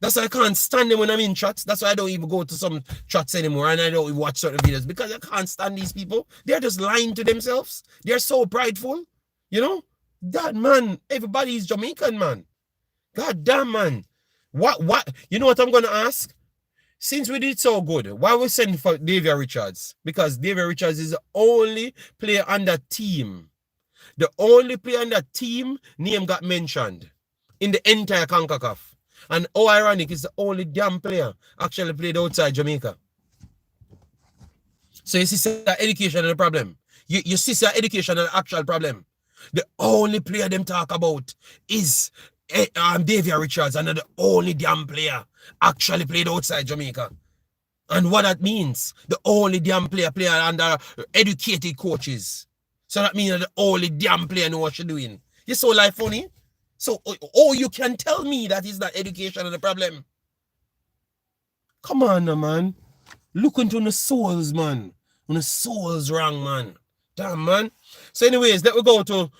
S1: That's why I can't stand them when I'm in chats. That's why I don't even go to some chats anymore and I don't even watch certain videos, because I can't stand these people. They're just lying to themselves. They're so prideful. You know? God, man, everybody is Jamaican, man. God damn, man. What? You know what I'm going to ask? Since we did so good, why we send for Davia Richards? Because Davia Richards is the only player on that team. The only player on that team name got mentioned in the entire Concacaf. And how ironic, is the only damn player actually played outside Jamaica. So you see that education is the problem. You see that education is the actual problem. The only player them talk about is Davia Richards, and the only damn player actually played outside Jamaica. And what that means, the only damn player under educated coaches. So that means the only damn player know what you're doing. You so life funny? So, you can tell me that is not education of the problem. Come on, man. Look into the souls, man. When the souls wrong, man. Damn, man. So anyways, let me go to,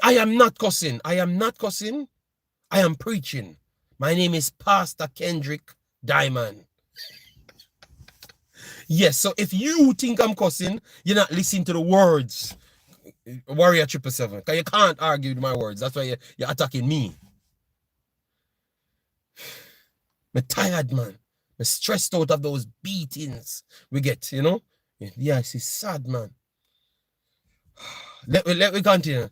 S1: I am not cussing. I am not cussing. I am preaching. My name is Pastor Kendrick Diamond. Yes, so if you think I'm cussing, you're not listening to the words. Warrior 777. Because you can't argue with my words. That's why you're attacking me. I'm tired, man. I'm stressed out of those beatings we get, you know? Yes, it's sad, man. Let me continue.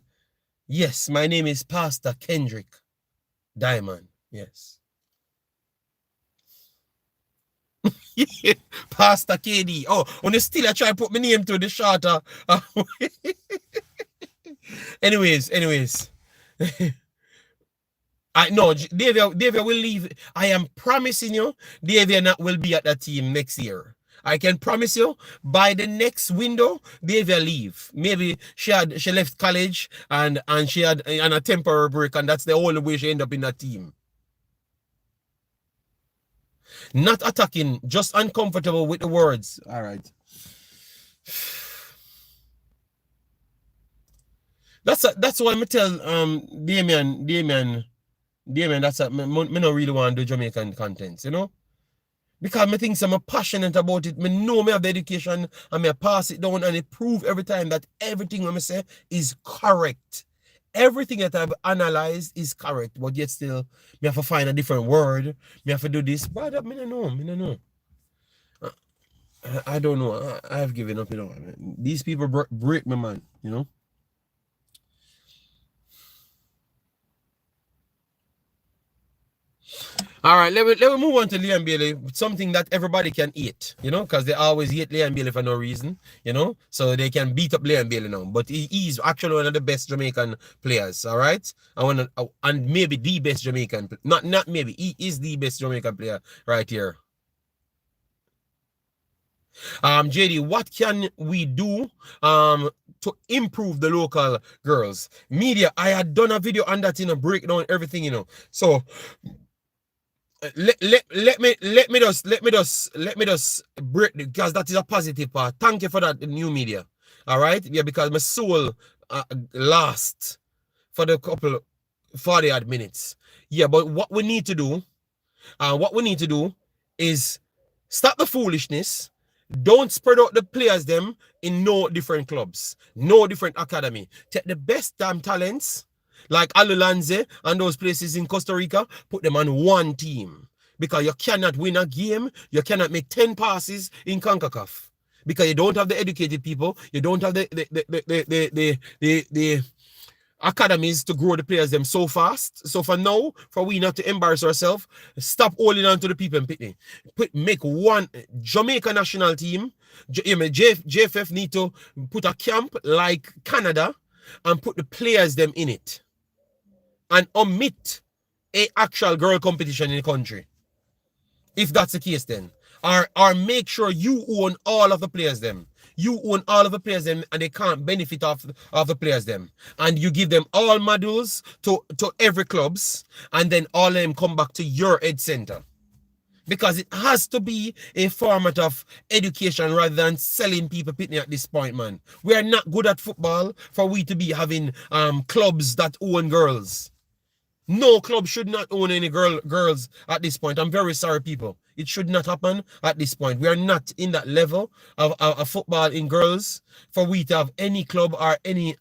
S1: Yes, my name is Pastor Kendrick Diamond. Yes. Pastor KD. Oh, when you still try to put my name to the shorter. anyways. I know Davia will leave. I am promising you, Davia will be at that team next year. I can promise you, by the next window, Davia leave. Maybe she left college and she had a temporary break, and that's the only way she end up in that team. Not attacking, just uncomfortable with the words. All right. That's what I'm tell Damien, that's me not really want to do Jamaican contents, you know? Because me think I'm passionate about it. Me know me have the education and me pass it down, and it prove every time that everything I say is correct. Everything that I've analyzed is correct, but yet still me have to find a different word. Me have to do this. But I don't know. I don't know. I have given up, you know. These people break me, man, you know. All right, let me move on to Liam Bailey, something that everybody can eat, you know, because they always hate Liam Bailey for no reason, you know, so they can beat up Liam Bailey now. But he's actually one of the best Jamaican players, all right? And maybe the best Jamaican, not maybe, he is the best Jamaican player right here. JD, what can we do to improve the local girls? Media, I had done a video on that, you know, break down everything, you know. So let me just break, because that is a positive part. Thank you for that, new media. All right, yeah, because my soul lost for the couple 40 odd minutes. Yeah, but what we need to do is stop the foolishness. Don't spread out the players them in no different clubs, no different academy. Take the best damn talents like Alulanze and those places in Costa Rica, put them on one team. Because you cannot win a game, you cannot make 10 passes in CONCACAF. Because you don't have the educated people, you don't have the academies to grow the players them so fast. So for now, for we not to embarrass ourselves, stop holding on to the people in Pitney. Make one Jamaica national team. JFF need to put a camp like Canada and put the players them in it. And omit a actual girl competition in the country. If that's the case then. Or make sure you own all of the players them. You own all of the players them, and they can't benefit off the players them. And you give them all modules to every clubs, and then all of them come back to your ed center. Because it has to be a format of education rather than selling people Pitney at this point, man. We are not good at football for we to be having clubs that own girls. No club should not own any girls at this point. I'm very sorry, people. It should not happen at this point. We are not in that level of football in girls for we to have any club or any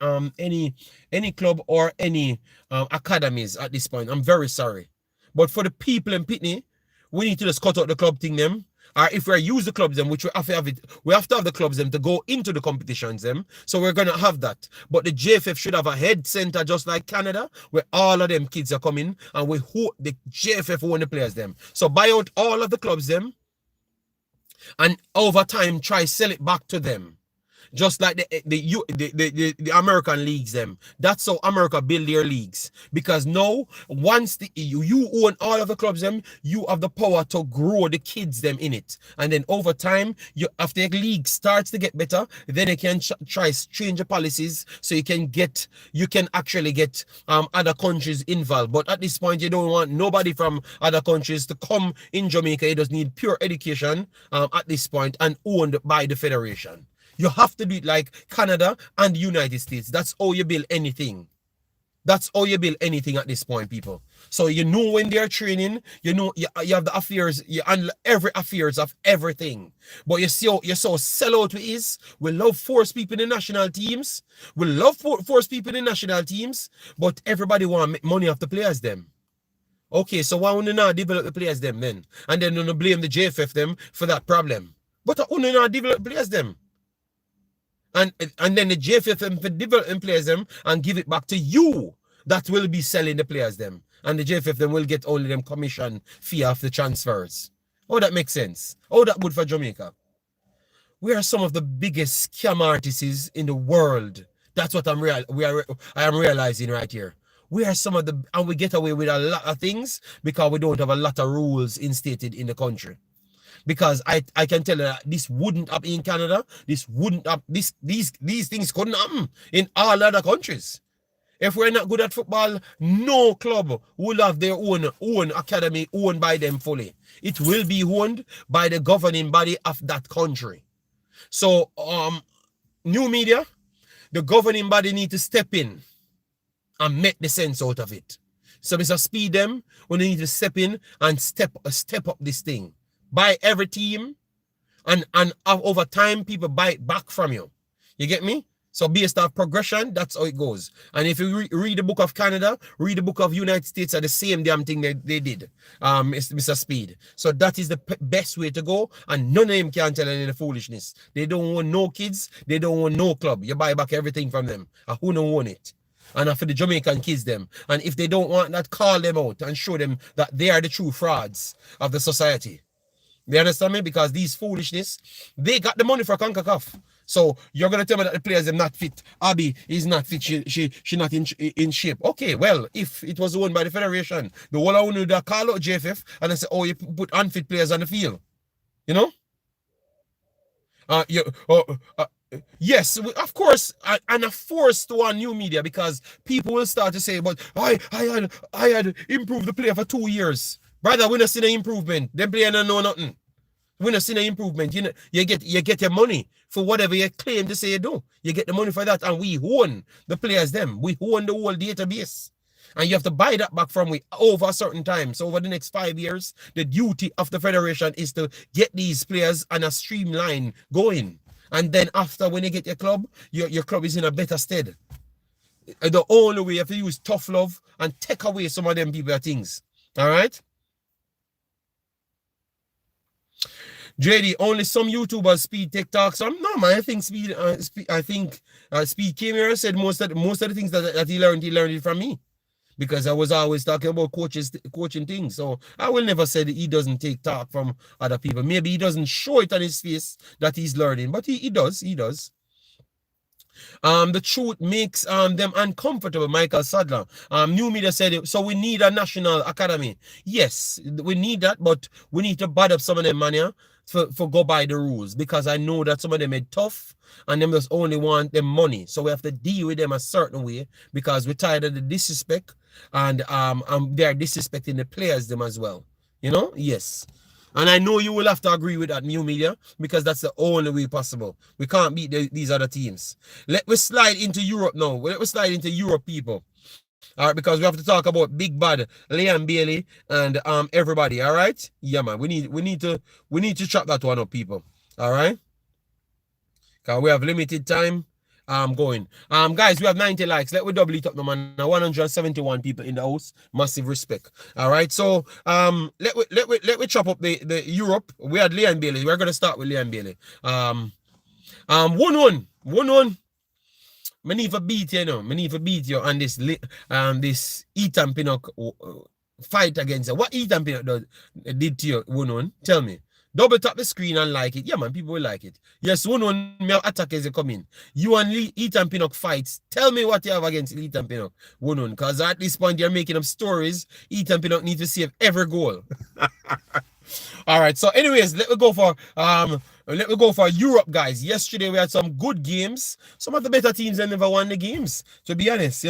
S1: club or any academies at this point. I'm very sorry. But for the people in Pitney, we need to just cut out the club thing them. Or if we use the clubs them, which we have to have it, we have to have the clubs them to go into the competitions them. So we're gonna have that. But the JFF should have a head center just like Canada, where all of them kids are coming and we hope the JFF own the players them. So buy out all of the clubs them and over time try sell it back to them. Just like the American leagues them. That's how America build their leagues. Because now, once you own all of the clubs them, you have the power to grow the kids them in it. And then over time, after the league starts to get better, then you can try change the policies so you can actually get other countries involved. But at this point, you don't want nobody from other countries to come in Jamaica. You just need pure education at this point and owned by the federation. You have to do it like Canada and the United States. That's how you build anything. That's how you build anything at this point, people. So you know when they're training, you know you have the affairs, you handle every affairs of everything. But you see so sellout we is. We love force people in the national teams. We love force people in the national teams, but everybody want to make money off the players them. Okay, so why wouldn't you not develop the players them then? And then you blame the JFF them for that problem. But I wouldn't not develop the players them. And then the JFF for developing players them and give it back to you that will be selling the players them. And the JFF them will get only them commission fee off the transfers. Oh, that makes sense. Oh, that good for Jamaica. We are some of the biggest scam artists in the world. That's what I am realizing right here. We are some of the, and we get away with a lot of things because we don't have a lot of rules instated in the country. Because I can tell you that this wouldn't happen in Canada. This wouldn't happen. These things couldn't happen in all other countries. If we're not good at football, no club will have their own academy owned by them fully. It will be owned by the governing body of that country. So, new media, the governing body need to step in and make the sense out of it. So, Mr. Speed them, we need to step in and step up this thing. Buy every team, and over time, people buy it back from you. You get me? So based off progression, that's how it goes. And if you read the book of Canada, read the book of United States, are the same damn thing they did, Mr. Speed. So that is the best way to go, and none of them can tell any foolishness. They don't want no kids, they don't want no club. You buy back everything from them. And who don't want it? And for the Jamaican kids them. And if they don't want that, call them out and show them that they are the true frauds of the society. You understand me? Because these foolishness, they got the money for Concacaf. So you're gonna tell me that the players are not fit. Abby is not fit. She not in shape. Okay, well, if it was owned by the federation, the whole I want to do call out JFF and I say, oh, you put unfit players on the field. You know? Yes, of course, and a force to our new media because people will start to say, but I had improved the player for 2 years. Brother, we not seen an improvement. Them player don't know nothing. We not seen an improvement. You get your money for whatever you claim to say you do. You get the money for that, and we own the players them. We own the whole database. And you have to buy that back from we over a certain time. So over the next 5 years, the duty of the federation is to get these players on a streamline going. And then after, when you get your club is in a better stead. The only way you have to use tough love and take away some of them people things. All right? JD, only some YouTubers Speed TikToks. No, man, I think Speed came here and said most of the things that he learned it from me. Because I was always talking about coaching things. So I will never say that he doesn't take talk from other people. Maybe he doesn't show it on his face that he's learning, but he does. The truth makes them uncomfortable, Michael Sadler. New media said it, so we need a national academy. Yes, we need that, but we need to bad up some of them, man, yeah, for go by the rules, because I know that some of them are tough and them just only want them money. So we have to deal with them a certain way because we're tired of the disrespect and they're disrespecting the players them as well. You know? Yes. And I know you will have to agree with that, new media, because that's the only way possible. We can't beat these other teams. Let me slide into Europe now. Let me slide into Europe, people. All right, because we have to talk about Big Bad, Leon Bailey, and everybody. All right, yeah, man. We need to chop that one up, people. All right, because we have limited time, going. Guys, we have 90 likes. Let me double it up, no man. Now 171 people in the house. Massive respect. All right. So let me chop up the Europe. We had Leon Bailey. We're gonna start with Leon Bailey. 1-1. I need to beat you, I need to beat you on this Ethan Pinnock fight against you. What Ethan Pinnock did to you, 1-1? Tell me. Double tap the screen and like it. Yeah, man, people will like it. Yes, 1-1, me have attackers come in. You and Ethan Pinnock fights. Tell me what you have against Ethan Pinnock, 1-1. Because at this point, you're making up stories. Ethan Pinnock needs to save every goal. All right. So, anyways, let me go for Europe, guys. Yesterday we had some good games. Some of the better teams that never won the games. To be honest,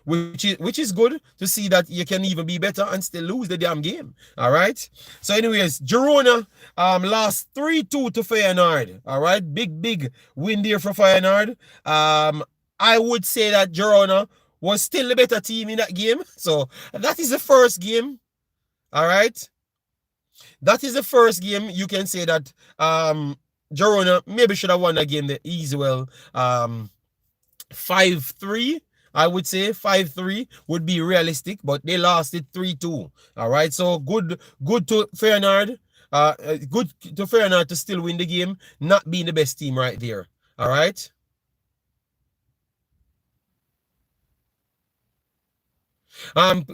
S1: which is good to see that you can even be better and still lose the damn game. All right. So, anyways, Girona lost 3-2 to Feyenoord. All right, big win there for Feyenoord. I would say that Girona was still the better team in that game. So that is the first game. All right. That is the first game you can say that Girona maybe should have won the game the easy well. 5-3, I would say 5-3 would be realistic, but they lost it 3-2. All right, so good to Feyenoord. Good to Feyenoord to still win the game, not being the best team right there. All right.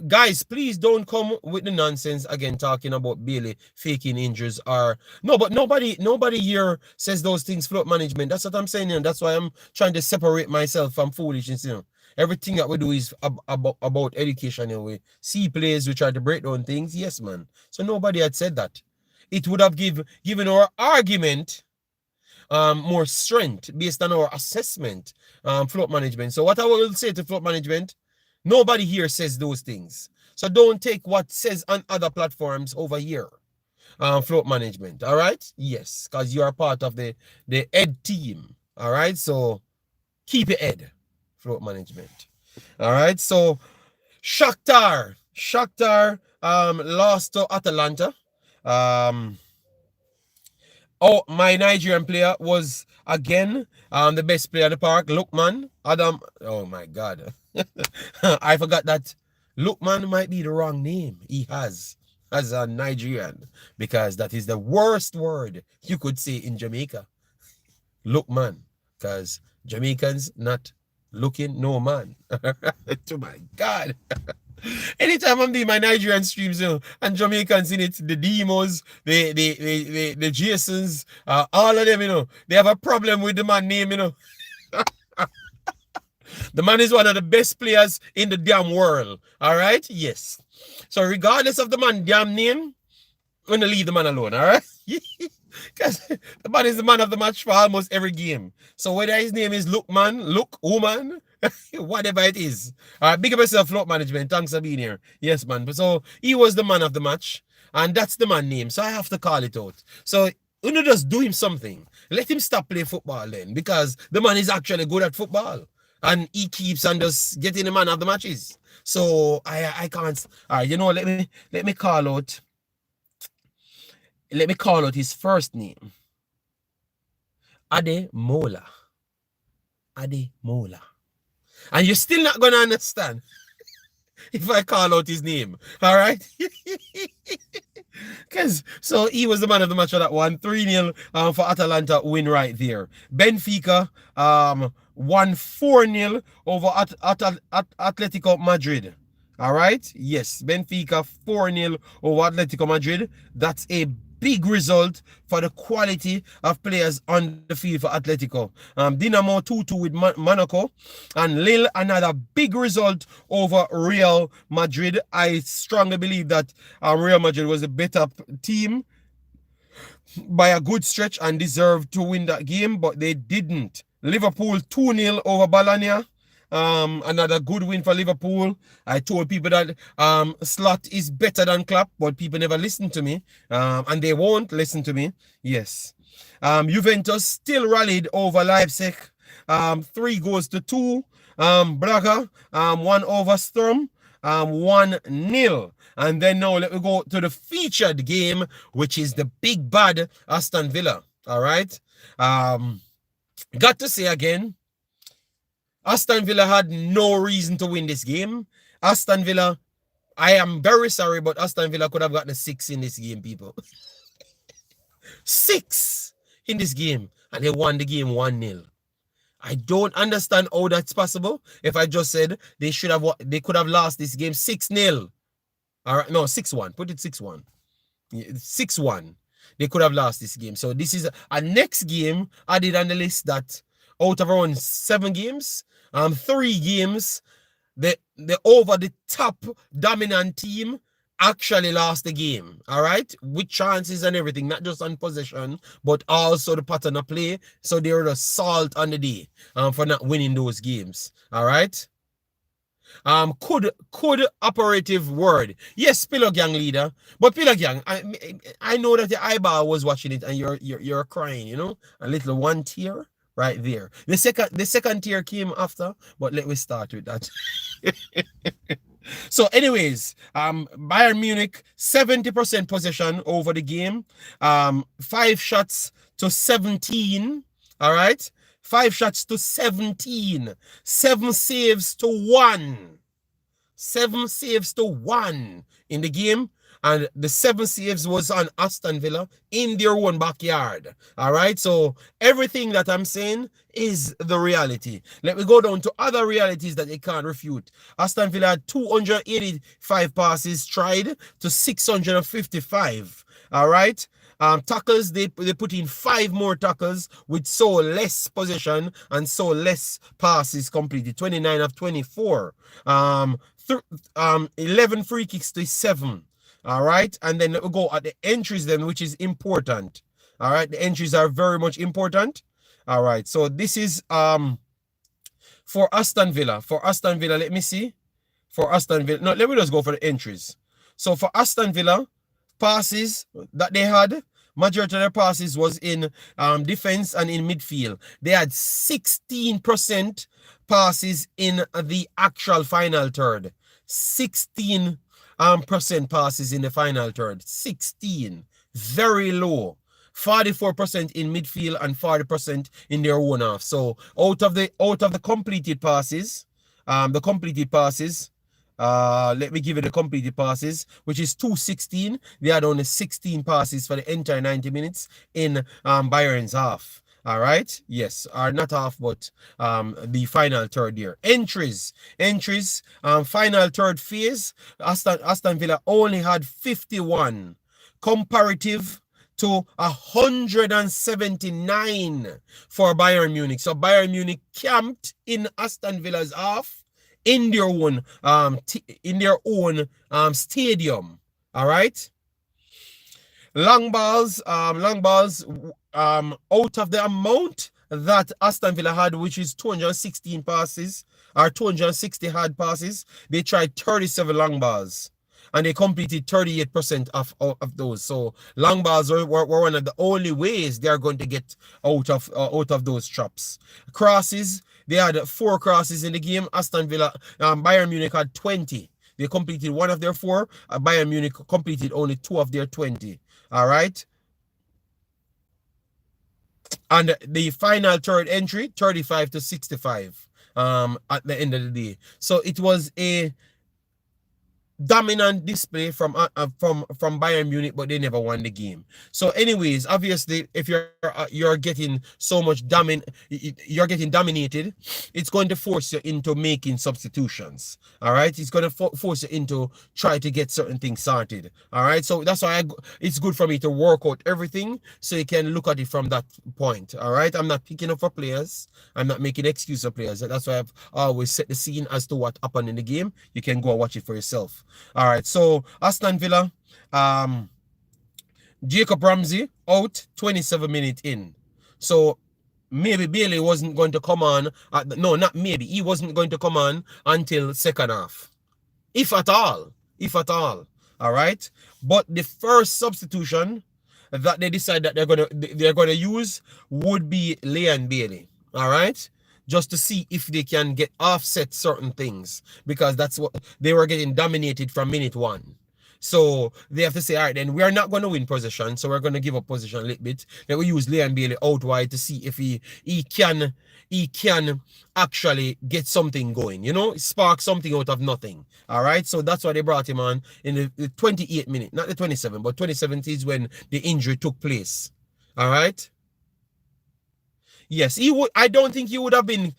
S1: Guys, please don't come with the nonsense again talking about Bailey faking injuries or no, but nobody here says those things. Float management. That's what I'm saying. That's why I'm trying to separate myself from foolishness. Everything that we do is about education. We see players, we try to break down things. Yes, man. So nobody had said that. It would have given our argument more strength based on our assessment. Float management. So what I will say to float management. Nobody here says those things. So don't take what says on other platforms over here. Float management. All right? Yes. Because you are part of the ed team. All right? So keep it ed. Float management. All right? So Shakhtar lost to Atalanta. My Nigerian player was again the best player in the park. Lookman. Adam. Oh my God. I forgot that Lookman might be the wrong name he has as a Nigerian, because that is the worst word you could say in Jamaica. Lookman, because Jamaicans not looking no man. Oh my God. Anytime I'm doing my Nigerian streams, and Jamaicans in it, the Demos, the Jasons, all of them, they have a problem with the man name, The man is one of the best players in the damn world. All right? Yes. So regardless of the man damn name, I'm going to leave the man alone. All right? Because the man is the man of the match for almost every game. So whether his name is Look Woman, whatever it is. All right, big up yourself, float management. Thanks for being here. Yes, man. So he was the man of the match. And that's the man name. So I have to call it out. So just do him something. Let him stop playing football then. Because the man is actually good at football. And he keeps on just getting the man of the matches. So I can't. All right, let me call out. Let me call out his first name. Ademola. And you're still not gonna understand if I call out his name. All right. So he was the man of the match for that one. 3-0 for Atalanta win right there. Benfica won 4-0 over Atletico Madrid. All right. Yes, Benfica 4-0 over Atletico Madrid. That's a big result for the quality of players on the field for Atletico. Dinamo 2-2 with Monaco. And Lille, another big result over Real Madrid. I strongly believe that Real Madrid was a better team by a good stretch and deserved to win that game, but they didn't. Liverpool 2-0 over Bologna. Another good win for Liverpool. I told people that Slot is better than Klopp, but people never listen to me, and they won't listen to me. Yes. Juventus still rallied over Leipzig, 3-2. Braga 1 over Sturm, 1-0. And then now let me go to the featured game, which is the big bad Aston Villa. All right. Got to say again, Aston Villa had no reason to win this game. Aston Villa, I am very sorry, but Aston Villa could have gotten a 6 in this game, people. 6 in this game, and they won the game 1-0. I don't understand how that's possible. If I just said they could have lost this game 6-0. All right, no, 6-1. Put it 6-1. 6-1. They could have lost this game. So this is a next game added on the list that out of around 7 games, 3 games, the over the top dominant team actually lost the game, all right, with chances and everything, not just on possession, but also the pattern of play. So they were the salt on the day for not winning those games, all right. Could operative word, yes, Pillow Gang leader, but Pillow Gang, I know that the eyeball was watching it and you're crying, you know, a little one tear right there. The second tear came after, but let me start with that. So anyways, Bayern Munich 70% possession over the game, 5 shots to 17, all right, 5 shots to 17, 7 saves to 1, 7 saves to 1 in the game. And the 7 saves was on Aston Villa in their own backyard. All right. So everything that I'm saying is the reality. Let me go down to other realities that they can't refute. Aston Villa had 285 passes tried to 655. All right. Tackles, they put in 5 more tackles with so less possession and so less passes completed. 29 of 24. 11 free kicks to 7. All right, and then we'll go at the entries then, which is important. All right, the entries are very much important. All right, so this is for Aston Villa. For Aston Villa, let me see. For Aston Villa, no, let me just go for the entries. So for Aston Villa, passes that they had, majority of their passes was in defense and in midfield. They had 16% passes in the actual final third. 16% passes in the final third. 16. Very low. 44% in midfield and 40% in their own half. So out of the completed passes, let me give you the completed passes, which is 216. They had only 16 passes for the entire 90 minutes in Bayern's half. All right. Yes, or not half, but the final third year. Entries. Final third phase. Aston Villa only had 51 comparative to 179 for Bayern Munich. So Bayern Munich camped in Aston Villa's half in their own stadium. All right. Long balls, out of the amount that Aston Villa had, which is 216 passes or 260 hard passes, they tried 37 long balls and they completed 38% of those. So long balls were one of the only ways they are going to get out of those traps. Crosses, they had 4 crosses in the game. Aston Villa, Bayern Munich had 20. They completed 1 of their 4. Bayern Munich completed only 2 of their 20. All right. And the final third entry, 35 to 65 at the end of the day. So it was a dominant display from Bayern Munich, but they never won the game. So anyways, obviously, if you're getting so much you're getting dominated, it's going to force you into making substitutions. All right, it's going to force you into try to get certain things sorted. All right, so that's why it's good for me to work out everything so you can look at it from that point. All right, I'm not picking up for players. I'm not making excuse of players. That's why I've always set the scene as to what happened in the game. You can go and watch it for yourself. All right, so Aston Villa, Jacob Ramsey out 27 minutes in. So maybe Bailey wasn't going to come on. No, not maybe. He wasn't going to come on until second half, if at all. If at all. All right. But the first substitution that they decide that they're gonna use would be Leon Bailey. All right. Just to see if they can get offset certain things, because that's what they were getting dominated from minute 1. So they have to say, all right, then we are not going to win possession, so we're going to give up possession a little bit. Then we use Liam Bailey out wide to see if he can actually get something going, spark something out of nothing. All right, so that's why they brought him on in the 28th minute, not the 27th, but 27th is when the injury took place. All right. Yes, he would. I don't think he would have been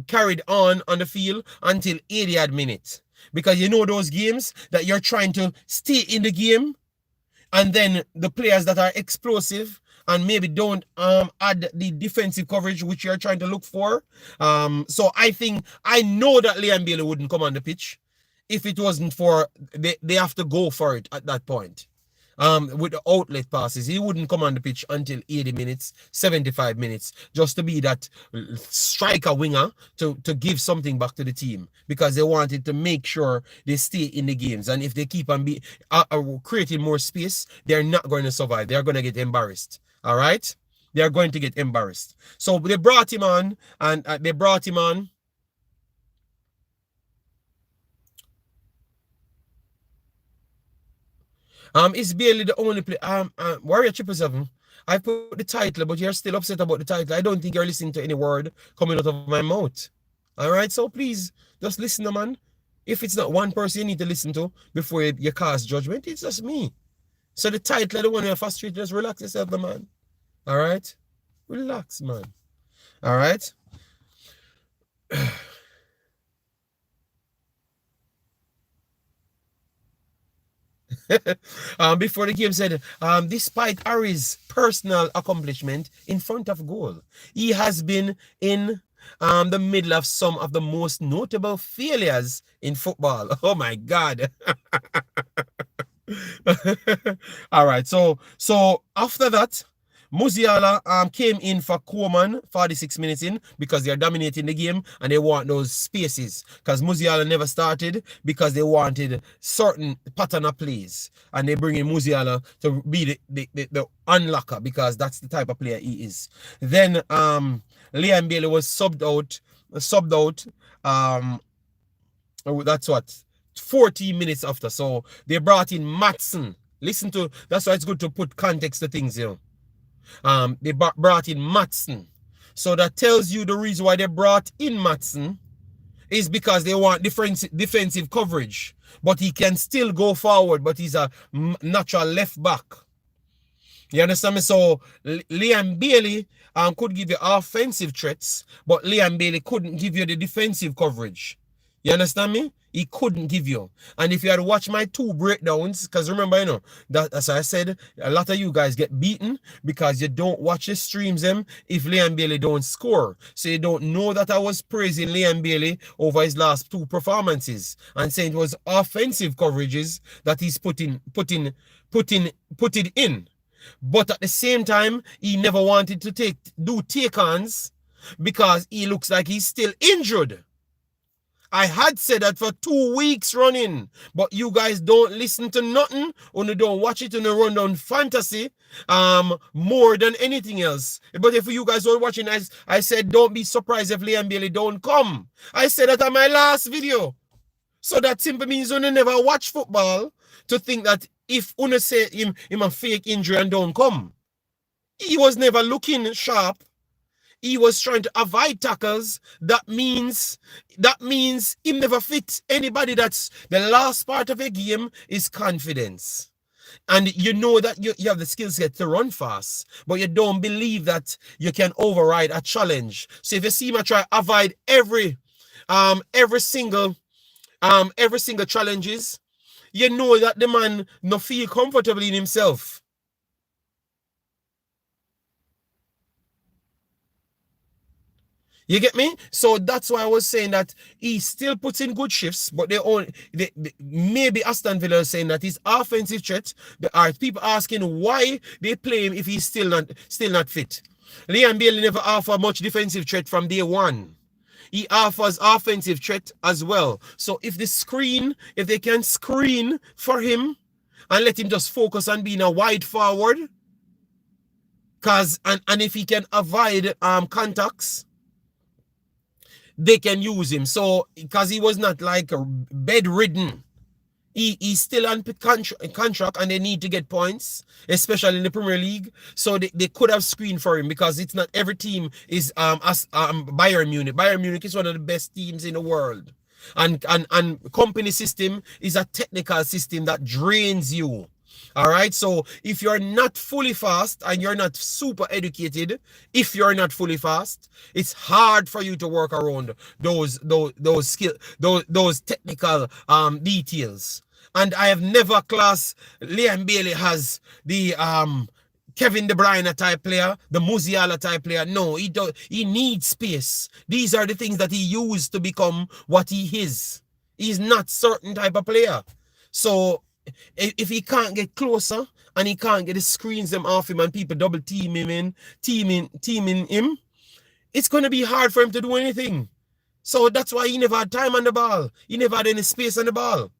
S1: carried on the field until 80th minute, because those games that you're trying to stay in the game, and then the players that are explosive and maybe don't add the defensive coverage which you're trying to look for. So I know that Liam Bailey wouldn't come on the pitch if it wasn't for they have to go for it at that point. With the outlet passes, he wouldn't come on the pitch until 80 minutes, 75 minutes, just to be that striker winger to give something back to the team, because they wanted to make sure they stay in the games. And if they keep on creating more space, they're not going to survive. They're going to get embarrassed. All right? They're going to get embarrassed. So they brought him on, and it's barely the only play. Warrior 777. I put the title, but you're still upset about the title. I don't think you're listening to any word coming out of my mouth. All right, so please just listen, man. If it's not one person you need to listen to before you cast judgment, it's just me. So the title, the one you're frustrated, just relax yourself, man. All right, relax, man. All right. Before the game said, despite Harry's personal accomplishment in front of goal, he has been in the middle of some of the most notable failures in football. Oh my God. All right, so after that, Musiala came in for Koeman 46 minutes in, because they're dominating the game and they want those spaces, because Musiala never started because they wanted certain pattern of plays, and they bring in Musiala to be the unlocker, because that's the type of player he is. Then Liam Bailey was subbed out. That's what, 14 minutes after. So they brought in Matson. That's why it's good to put context to things, They brought in Matson. So that tells you the reason why they brought in Matson is because they want defensive coverage. But he can still go forward, but he's a natural left back. You understand me? So Liam Bailey could give you offensive threats, but Liam Bailey couldn't give you the defensive coverage. You understand me? He couldn't give you. And if you had watched my 2 breakdowns, because remember, that as I said, a lot of you guys get beaten because you don't watch the streams if Liam Bailey don't score. So you don't know that I was praising Liam Bailey over his last 2 performances and saying it was offensive coverages that he's putting in. But at the same time, he never wanted to do take-ons because he looks like he's still injured. I had said that for 2 weeks running, but you guys don't listen to nothing, or you don't watch it on a rundown fantasy more than anything else. But if you guys were watching, I said don't be surprised if Liam Bailey don't come. I said that on my last video. So that simply means you never watch football to think that if you say him a fake injury and don't come. He was never looking sharp. He was trying to avoid tackles. That means he never fit anybody. That's the last part of a game is confidence. And you know that you have the skill set to run fast, but you don't believe that you can override a challenge. So if you see him try avoid every single challenges, you know that the man no feel comfortable in himself. You get me? So that's why I was saying that he still puts in good shifts, but maybe Aston Villa is saying that his offensive threat. There are people asking why they play him if he's still not fit. Liam Bailey never offered much defensive threat from day one. He offers offensive threat as well. So if they can screen for him and let him just focus on being a wide forward, and if he can avoid contacts, they can use him. So because he was not like bedridden, He's still on contract and they need to get points, especially in the Premier League. So they could have screened for him because it's not every team is as Bayern Munich. Bayern Munich is one of the best teams in the world. And company system is a technical system that drains you. All right. So if you're not fully fast and you're not super educated, if you're not fully fast, it's hard for you to work around those skill those technical details. And I have never classed Liam Bailey has the Kevin De Bruyne type player, the Musiala type player. No, he needs space. These are the things that he used to become what he is. He's not certain type of player. So if he can't get closer and he can't get the screens them off him and people double teaming him, it's going to be hard for him to do anything. So that's why he never had time on the ball. He never had any space on the ball.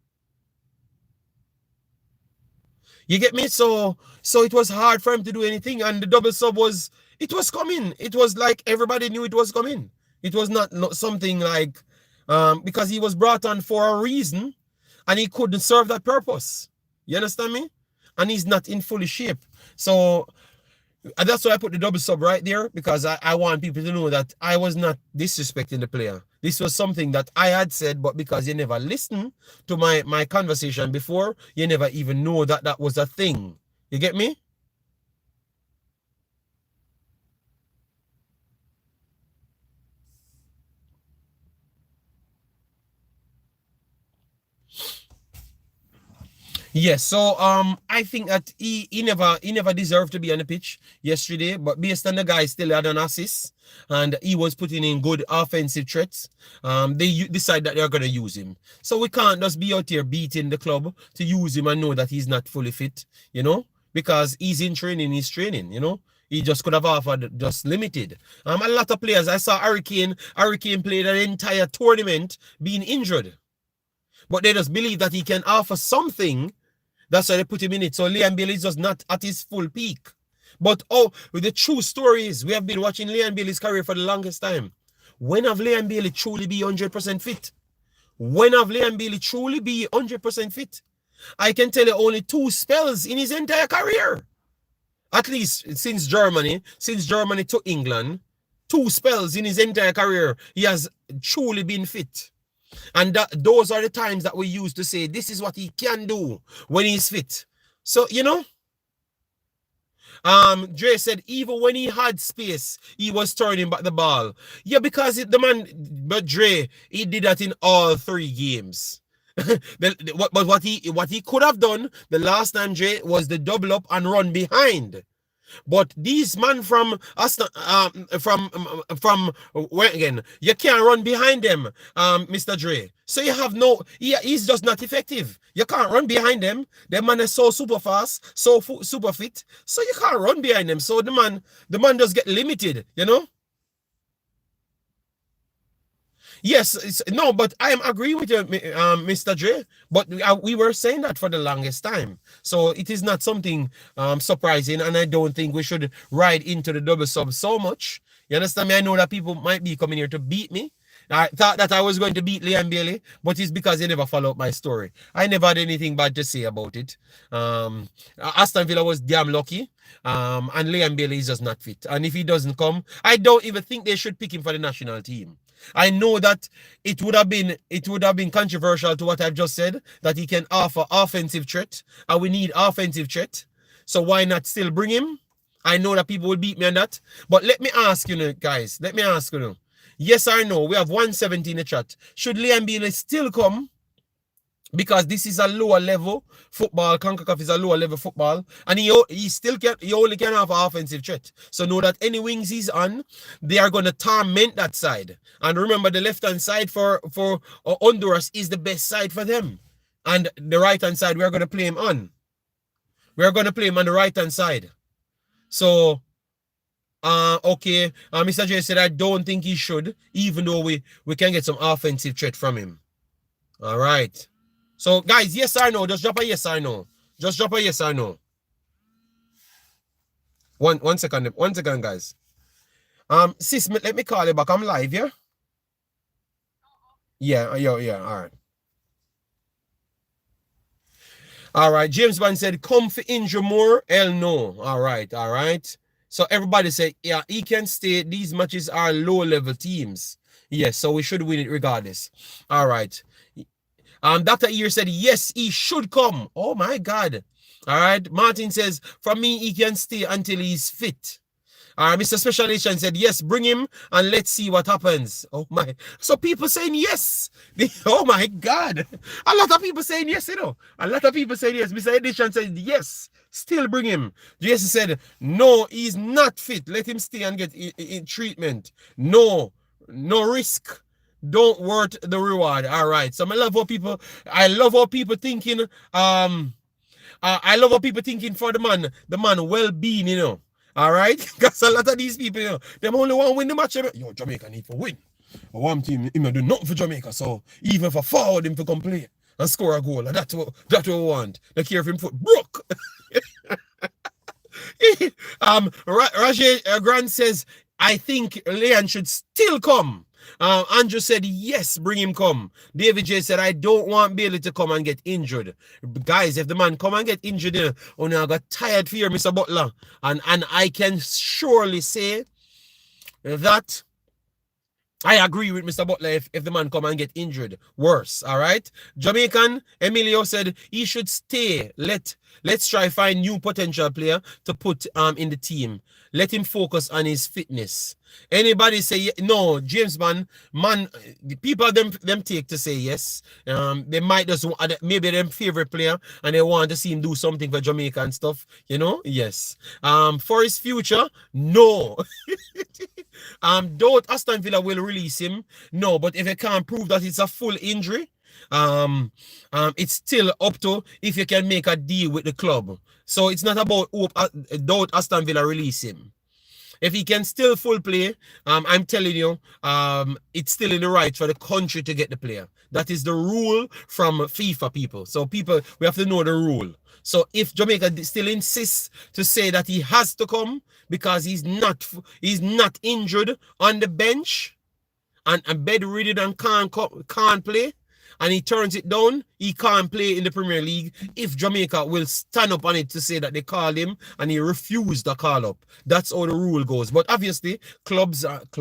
S1: You get me? So it was hard for him to do anything, and the double sub was coming. It was like everybody knew it was coming. It was not something like because he was brought on for a reason and he couldn't serve that purpose. You understand me? And he's not in fully shape. So that's why I put the double sub right there, because I want people to know that I was not disrespecting the player. This was something that I had said, but because you never listened to my conversation before, you never even know that that was a thing. You get me? Yes, so I think that he never deserved to be on the pitch yesterday, but based on the guy still had an assist and he was putting in good offensive threats, they decide that they're gonna use him. So we can't just be out here beating the club to use him and know that he's not fully fit, you know, because he's in training, he's training, you know. He just could have offered just limited. A lot of players, I saw Hurricane played an entire tournament being injured, but they just believe that he can offer something. That's why they put him in it. So Liam Bailey is just not at his full peak. But the true story is, we have been watching Liam Bailey's career for the longest time. When have Liam Bailey truly be 100% fit? When have Liam Bailey truly be 100% fit? I can tell you only 2 spells in his entire career. At least since Germany to England, 2 spells in his entire career, he has truly been fit. And those are the times that we use to say this is what he can do when he's fit. So, you know, Dre said even when he had space, he was turning back the ball. Yeah, because but Dre, he did that in all 3 games. But what he could have done the last time, Dre, was the double up and run behind. But these man from where again? You can't run behind them, Mr. Dre. So you have he's just not effective. You can't run behind them. The man is so super fast, so super fit. So you can't run behind them. So the man does get limited, you know. Yes, no, but I am agreeing with you, Mr. Dre. But we were saying that for the longest time. So it is not something surprising, and I don't think we should ride into the double sub so much. You understand me? I know that people might be coming here to beat me. I thought that I was going to beat Liam Bailey, but it's because they never followed my story. I never had anything bad to say about it. Aston Villa was damn lucky. And Liam Bailey is just not fit. And if he doesn't come, I don't even think they should pick him for the national team. I know that it would have been controversial to what I've just said, that he can offer offensive threat, and we need offensive threat. So why not still bring him? I know that people will beat me on that. But let me ask you, guys. Let me ask you. Yes or no? We have 170 in the chat. Should Liam Bailey still come? Because this is a lower level football. Concacaf is a lower level football, and he only can have an offensive threat. So know that any wings he's on, they are going to torment that side. And remember, the left hand side for Honduras is the best side for them, and the right hand side we are going to play him on. We are going to play him on the right hand side. So okay, Mr. J said I don't think he should, even though we can get some offensive threat from him. All right. So, guys, yes or no? Just drop a yes or no. Just drop a yes or no. One second, guys. Sis, let me call you back. I'm live, yeah? Yeah, all right. All right. James Bond said, come for injure more. Hell no. All right. All right. So everybody said, yeah, he can stay. These matches are low-level teams. Yes, so we should win it regardless. All right. Dr. Ear said, yes, he should come. Oh, my God. All right. Martin says, for me, he can stay until he's fit. Mr. Special Edition said, yes, bring him and let's see what happens. Oh, my. So people saying yes. Oh, my God. A lot of people saying yes, you know. A lot of people saying yes. Mr. Edition said, yes, still bring him. Jason said, no, he's not fit. Let him stay and get treatment. No risk. Don't worth the reward. All right. So I love how people thinking, I love how people thinking for the man well-being, you know. All right? Because a lot of these people, you know, them only want to win the match. Yo, Jamaica need to win. I want team, him do nothing for Jamaica. So even for forward him to come play and score a goal. That's what we want. They care if him foot broke. Roger Grant says, I think Leon should still come. Andrew said, yes, bring him come. David J said, I don't want Bailey to come and get injured. Guys, if the man come and get injured, I got tired for you, Mr. Butler. And I can surely say that I agree with Mr. Butler if the man come and get injured. Worse, all right? Jamaican Emilio said he should stay. Let's try find new potential player to put in the team. Let him focus on his fitness. Anybody say no? James man, the people them take to say yes. They might just maybe them favorite player and they want to see him do something for Jamaica and stuff. You know, yes. For his future, no. Doubt Aston Villa will release him. No, but if they can't prove that it's a full injury, it's still up to if you can make a deal with the club. So it's not about doubt Aston Villa release him. If he can still full play, I'm telling you, it's still in the right for the country to get the player. That is the rule from FIFA people. So people, we have to know the rule. So if Jamaica still insists to say that he has to come because he's not injured on the bench and bedridden and can't play, and he turns it down, he can't play in the Premier League if Jamaica will stand up on it to say that they called him and he refused the call up. That's how the rule goes. But obviously, clubs and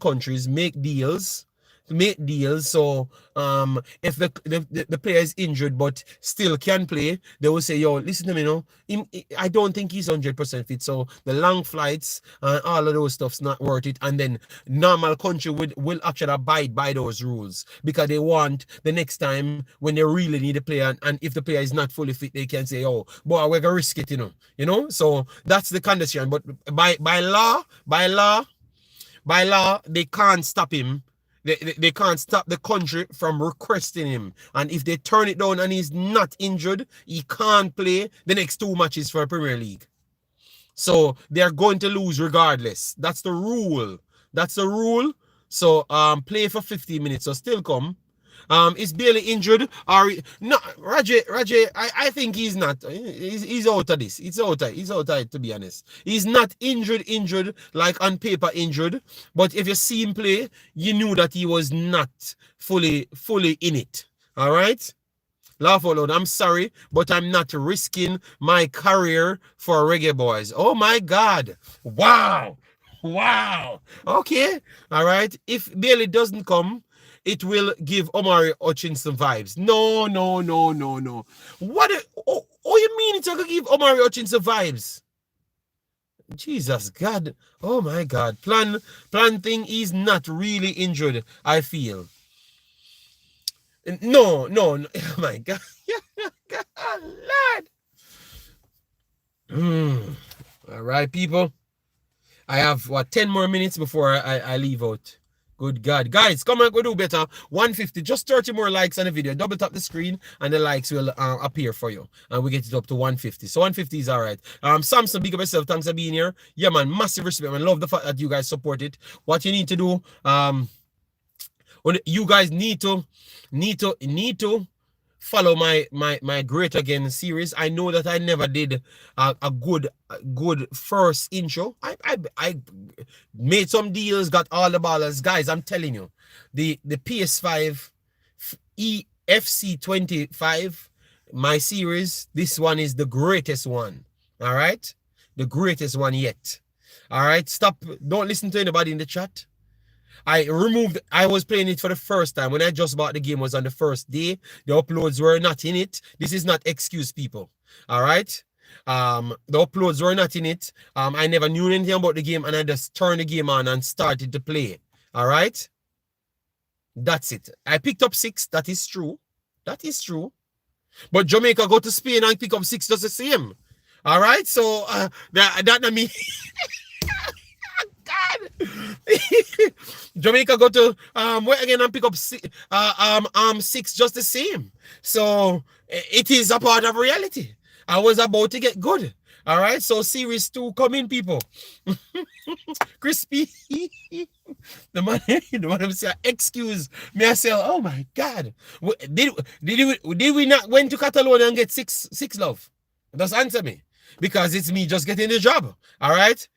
S1: countries make deals. So if the player is injured but still can play, they will say, yo, listen to me, I don't think he's 100% fit. So the long flights and all of those stuff's not worth it. And then normal country will actually abide by those rules because they want the next time when they really need a player, and if the player is not fully fit, they can say, oh, boy, we're gonna risk it, you know. So that's the condition. But by law, they can't stop him. They can't stop the country from requesting him. And if they turn it down and he's not injured, he can't play the next 2 matches for Premier League. So they're going to lose regardless. That's the rule. So play for 15 minutes. So still come. Is Bailey injured? Or no, Raja, I think he's not. He's out of this. He's out of it, to be honest. He's not injured, like on paper injured. But if you see him play, you knew that he was not fully in it. All right? Laugh out loud. I'm sorry, but I'm not risking my career for Reggae Boyz. Oh my God. Wow. Okay. All right. If Bailey doesn't come, it will give Omari Hutchinson vibes. No. What? You mean it's going to give Omari Hutchinson vibes? Jesus God. Oh my God. Plan thing is not really injured, I feel. No. Oh my God. Lord. All right, people. I have 10 more minutes before I leave out. Good God. Guys, come on, go do better. 150, just 30 more likes on the video. Double tap the screen and the likes will appear for you. And we get it up to 150. So 150 is all right. Samson, big up yourself. Thanks for being here. Yeah, man, massive respect, man. Love the fact that you guys support it. What you need to do, you guys need to follow my Great Again series. I know that I never did a good first intro. I made some deals, got all the ballers. Guys, I'm telling you, the PS5 FC25 my series, this one is the greatest one. All right? The greatest one yet. All right? Stop. Don't listen to anybody in the chat. I was playing it for the first time. When I just bought the game was on the first day. The uploads were not in it. This is not excuse, people. All right? The uploads were not in it. I never knew anything about the game, and I just turned the game on and started to play. All right? That's it. I picked up 6. That is true. That is true. But Jamaica go to Spain and pick up 6 just the same. All right? So, that I mean... God. Jamaica go to where again and pick up 6 just the same. So it is a part of reality. I was about to get good. All right, so series 2 coming, people. Crispy. the man say, excuse me. I say, oh my God, did we not went to Catalonia and get six love? Just answer me, because it's me just getting the job. All right.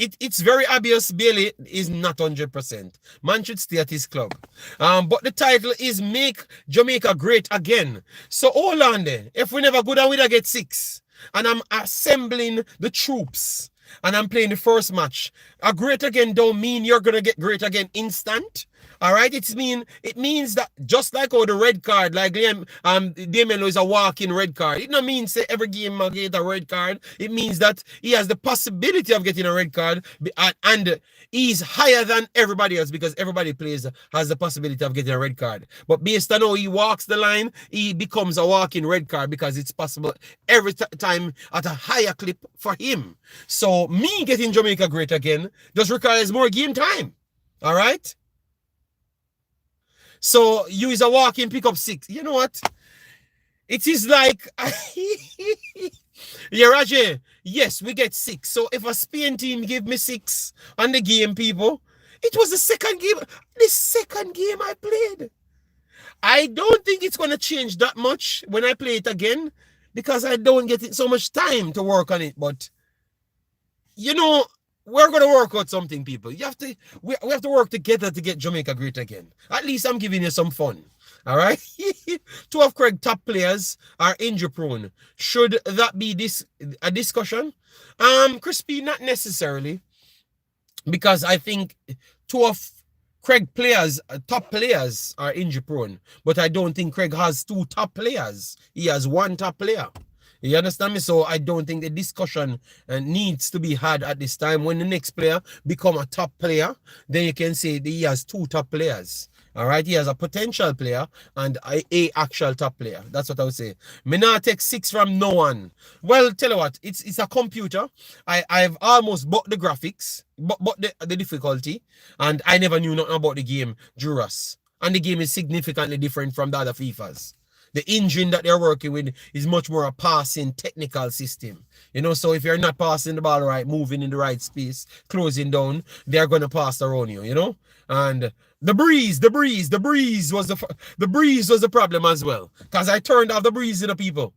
S1: It's very obvious Bailey is not 100%. Man should stay at his club. But the title is Make Jamaica Great Again. So hold on there. If we never go down, we'd get 6. And I'm assembling the troops. And I'm playing the first match. A great again don't mean you're going to get great again instant. All right, it means that just like the red card, like Damien is a walking red card. It don't mean say every game I get a red card. It means that he has the possibility of getting a red card, and he's higher than everybody else because everybody has the possibility of getting a red card. But based on how he walks the line, he becomes a walking red card because it's possible every time at a higher clip for him. So me getting Jamaica great again just requires more game time. All right. So you is a walking pick up 6. You know what? It is like yeah, Roger. Yes, we get 6. So if a Spain team give me 6 on the game, people, it was the second game. The second game I played. I don't think it's gonna change that much when I play it again because I don't get so much time to work on it. But you know, we're gonna work out something, people. We have to work together to get Jamaica great again. At least I'm giving you some fun. All right. 2 of Craig's top players are injury prone. Should that be a discussion? Crispy, not necessarily, because I think 2 of Craig players, top players, are injury prone. But I don't think Craig has 2 top players. He has 1 top player. You understand me? So I don't think the discussion needs to be had at this time. When the next player become a top player, then you can say that he has 2 top players. All right, he has a potential player and a actual top player. That's what I would say. Me not take 6 from no one. Well, tell you what, it's a computer. I've almost bought the graphics, bought the difficulty, and I never knew nothing about the game, Juras. And the game is significantly different from the other FIFAs. The engine that they're working with is much more a passing technical system. You know, so if you're not passing the ball right, moving in the right space, closing down, they're going to pass around you, you know? And the breeze was the problem as well. Because I turned off the breeze in the people.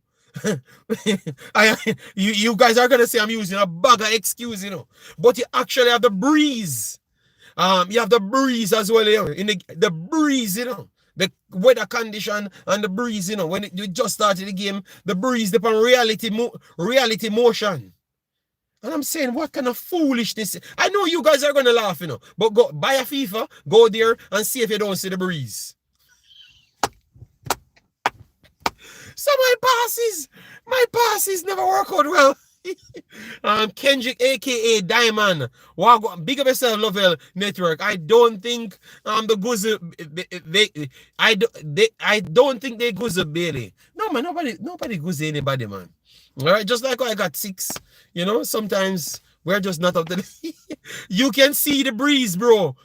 S1: you guys are going to say I'm using a bag of excuse, you know. But you actually have the breeze. You have the breeze as well, you know, in the breeze, you know. The weather condition and the breeze, you know, when you just started the game, the breeze depend on reality motion. And I'm saying, what kind of foolishness? I know you guys are going to laugh, you know, but go buy a FIFA, go there and see if you don't see the breeze. So my passes never work out well. Kendrick, aka Diamond, big up yourself, Lovell Network. I don't think the Guzzle I don't think they Guzzle Bailey. No man, nobody Guzzle anybody, man. All right, just like I got 6, you know. Sometimes we're just not up to the you can see the breeze, bro.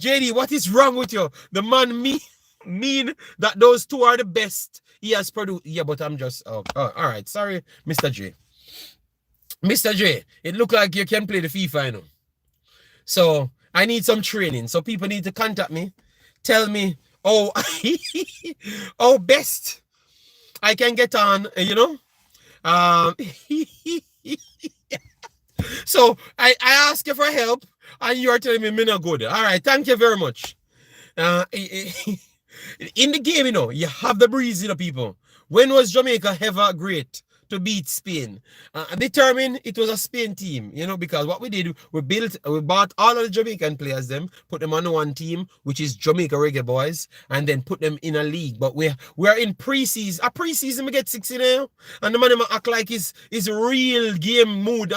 S1: JD, what is wrong with you? The man mean that those 2 are the best he has produced. Yeah, but I'm just all right. Sorry, Mr. J. Mr. J, it look like you can play the FIFA, you know. So I need some training. So people need to contact me. Tell me, oh best I can get on, you know. So I ask you for help and you are telling me not good. All right, thank you very much. In the game, you know, you have the breeze, you know, people. When was Jamaica ever great to beat Spain? Determined it was a Spain team, you know, because what we did, we bought all of the Jamaican players, them, put them on one team, which is Jamaica Reggae Boys, and then put them in a league. But we are in preseason. A preseason, we get 60 now, and the man act like is real game mood.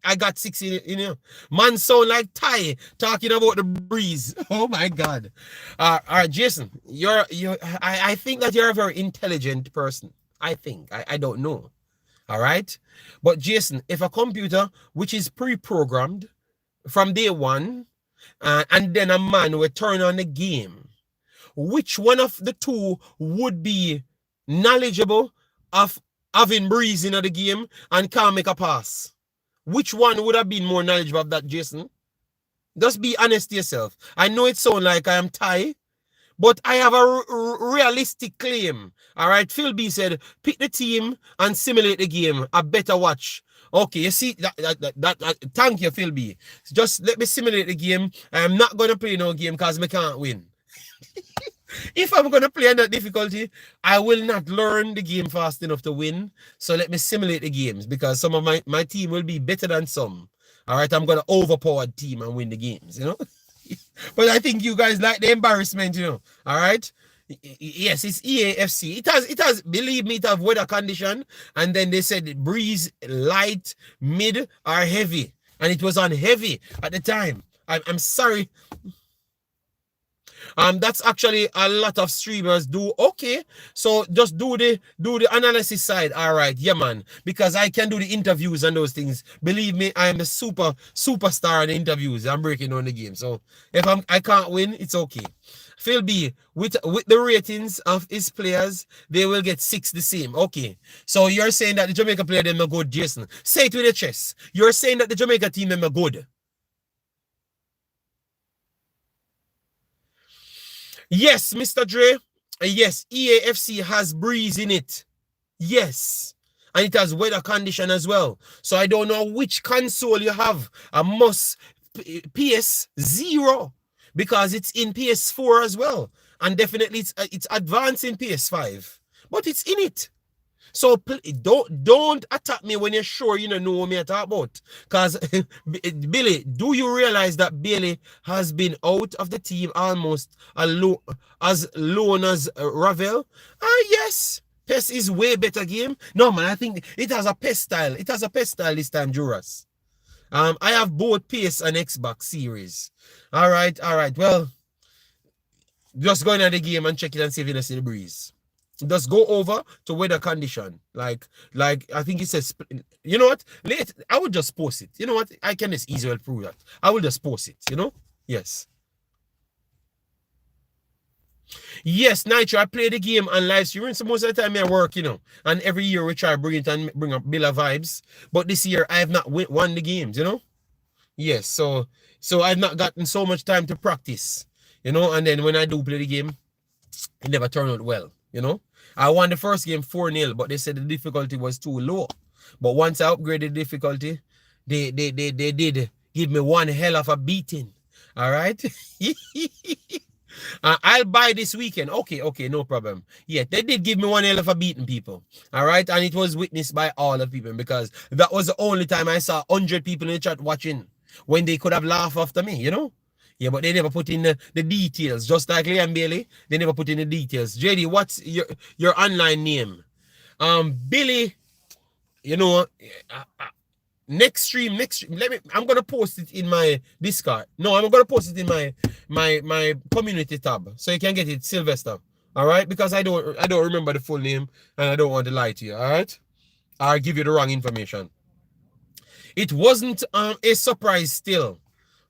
S1: I got 60, you know. Man sound like Ty talking about the breeze. Oh my God. All right, Jason, I think that you're a very intelligent person. I think. I don't know. All right. But Jason, if a computer which is pre-programmed from day one, and then a man will turn on the game, which one of the two would be knowledgeable of having breeze in the game and can't make a pass? Which one would have been more knowledgeable of that, Jason? Just be honest to yourself. I know it sounds like I am Thai, but I have a realistic claim. All right, Phil B said, pick the team and simulate the game. A better watch. Okay, you see, thank you, Phil B. Just let me simulate the game. I'm not going to play no game because I can't win. If I'm going to play on that difficulty, I will not learn the game fast enough to win. So let me simulate the games because some of my team will be better than some. All right, I'm going to overpower the team and win the games, you know. But I think you guys like the embarrassment, you know. All right. Yes, it's EAFC. It has, believe me, it have weather condition. And then they said breeze, light, mid, or heavy. And it was on heavy at the time. I'm sorry. That's actually a lot of streamers do. Okay, so just do the analysis side. All right, yeah, man. Because I can do the interviews and those things. Believe me, I am the superstar in the interviews. I'm breaking on the game. So if I can't win, it's okay. Phil B, with the ratings of his players, they will get 6 the same. Okay. So you're saying that the Jamaica player them are good, Jason. Say it with your chest. You're saying that the Jamaica team them are good. Yes, Mr. Dre. Yes, EAFC has breeze in it. Yes. And it has weather condition as well. So I don't know which console you have. I must PS0 because it's in PS4 as well. And definitely it's advanced in PS5. But it's in it. So don't attack me when you're sure you don't know what me talk about. Because Billy, do you realize that Billy has been out of the team almost as long as Ravel? Yes. PES is way better game. No man, I think it has a PES style. It has a PES style this time, Juras. I have both PS and Xbox series. All right. Well, just go into the game and check it and see if you see the breeze. Just go over to weather condition. Like I think it says, you know what? I would just post it. You know what? I can just easily prove that. I will just post it, you know? Yes. Yes, Nitro, I play the game on live streaming. So most of the time I work, you know. And every year we try to bring it and bring up Billa vibes. But this year I have not won the games, you know? Yes, so I've not gotten so much time to practice. You know, and then when I do play the game, it never turned out well, you know. I won the first game 4-0, but they said the difficulty was too low. But once I upgraded the difficulty, they did give me one hell of a beating. All right. I'll buy this weekend. Okay, no problem. Yeah, they did give me one hell of a beating, people. All right, and it was witnessed by all the people because that was the only time I saw 100 people in the chat watching when they could have laughed after me, you know. Yeah, but they never put in the details. Just like Liam Bailey, they never put in the details. JD, what's your online name? Billy, you know, next stream, I'm gonna post it in my Discord. No, I'm gonna post it in my community tab, so you can get it, Sylvester. All right, because I don't remember the full name, and I don't want to lie to you. All right, I'll give you the wrong information. It wasn't a surprise still.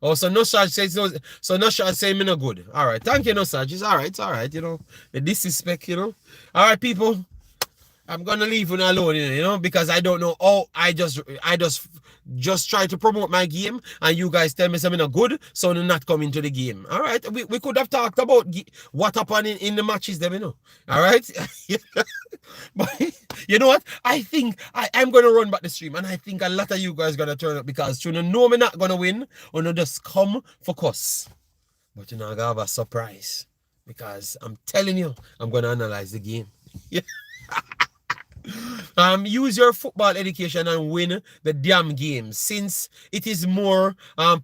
S1: Oh, so Nosaj says no. So Nosaj say me no good. All right, thank you, Nosaj. It's all right. You know, the disrespect. You know. All right, people. I'm gonna leave you alone, you know, because I don't know. Oh, I just try to promote my game, and you guys tell me something not good, so I'm not coming to the game. All right, we could have talked about what happened in the matches, them, you know. All right, but you know what? I think I'm gonna run back the stream, and I think a lot of you guys gonna turn up because you know me not gonna win, or no just come for cuss. But you know, I have a surprise because I'm telling you, I'm gonna analyze the game. Yeah. Use your football education and win the damn game. Since it is more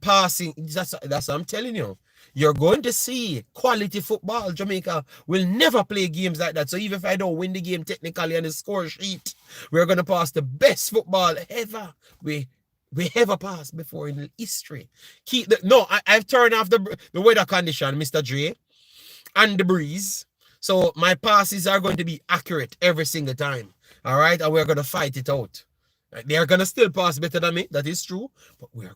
S1: passing, that's what I'm telling you. You're going to see quality football. Jamaica will never play games like that. So even if I don't win the game technically on the score sheet, we're going to pass the best football ever we ever passed before in history. I've turned off the weather condition, Mr. Dre, and the breeze. So my passes are going to be accurate every single time. All right, and we're going to fight it out. They are going to still pass better than me. That is true. But we are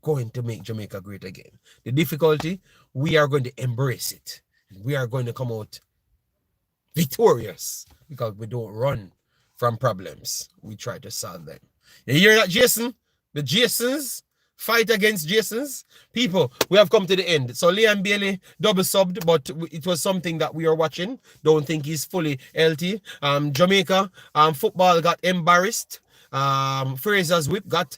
S1: going to make Jamaica great again. The difficulty, we are going to embrace it. And we are going to come out victorious because we don't run from problems. We try to solve them. You hear that, Jason? The Jasons fight against Jasons. People, we have come to the end. So Liam Bailey double subbed, but it was something that we are watching. Don't think he's fully healthy. Jamaica football got embarrassed. Frazsiers whip got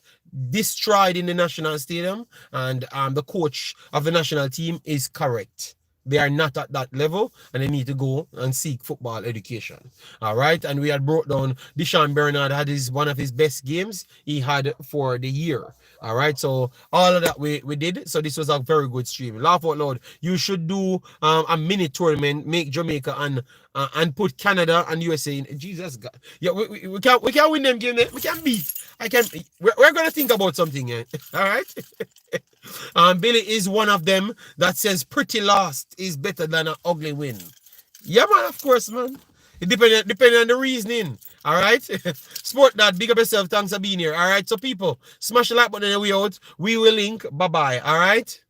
S1: destroyed in the national stadium, and the coach of the national team is correct. They are not at that level, and they need to go and seek football education. All right, and we had brought down Deshawn Bernard had one of his best games he had for the year. All right, so all of that we did. So this was a very good stream. Laugh out loud. You should do a mini tournament, make Jamaica and put Canada and USA in. Jesus God, yeah, we can't win them game. We can beat. We're gonna think about something. All right. Billy is one of them that says pretty lost is better than an ugly win. Yeah, man, of course, man. It depends on the reasoning. All right. Sport that. Big up yourself. Thanks for being here. All right. So people, smash the like button and we out. We will link. Bye-bye. All right.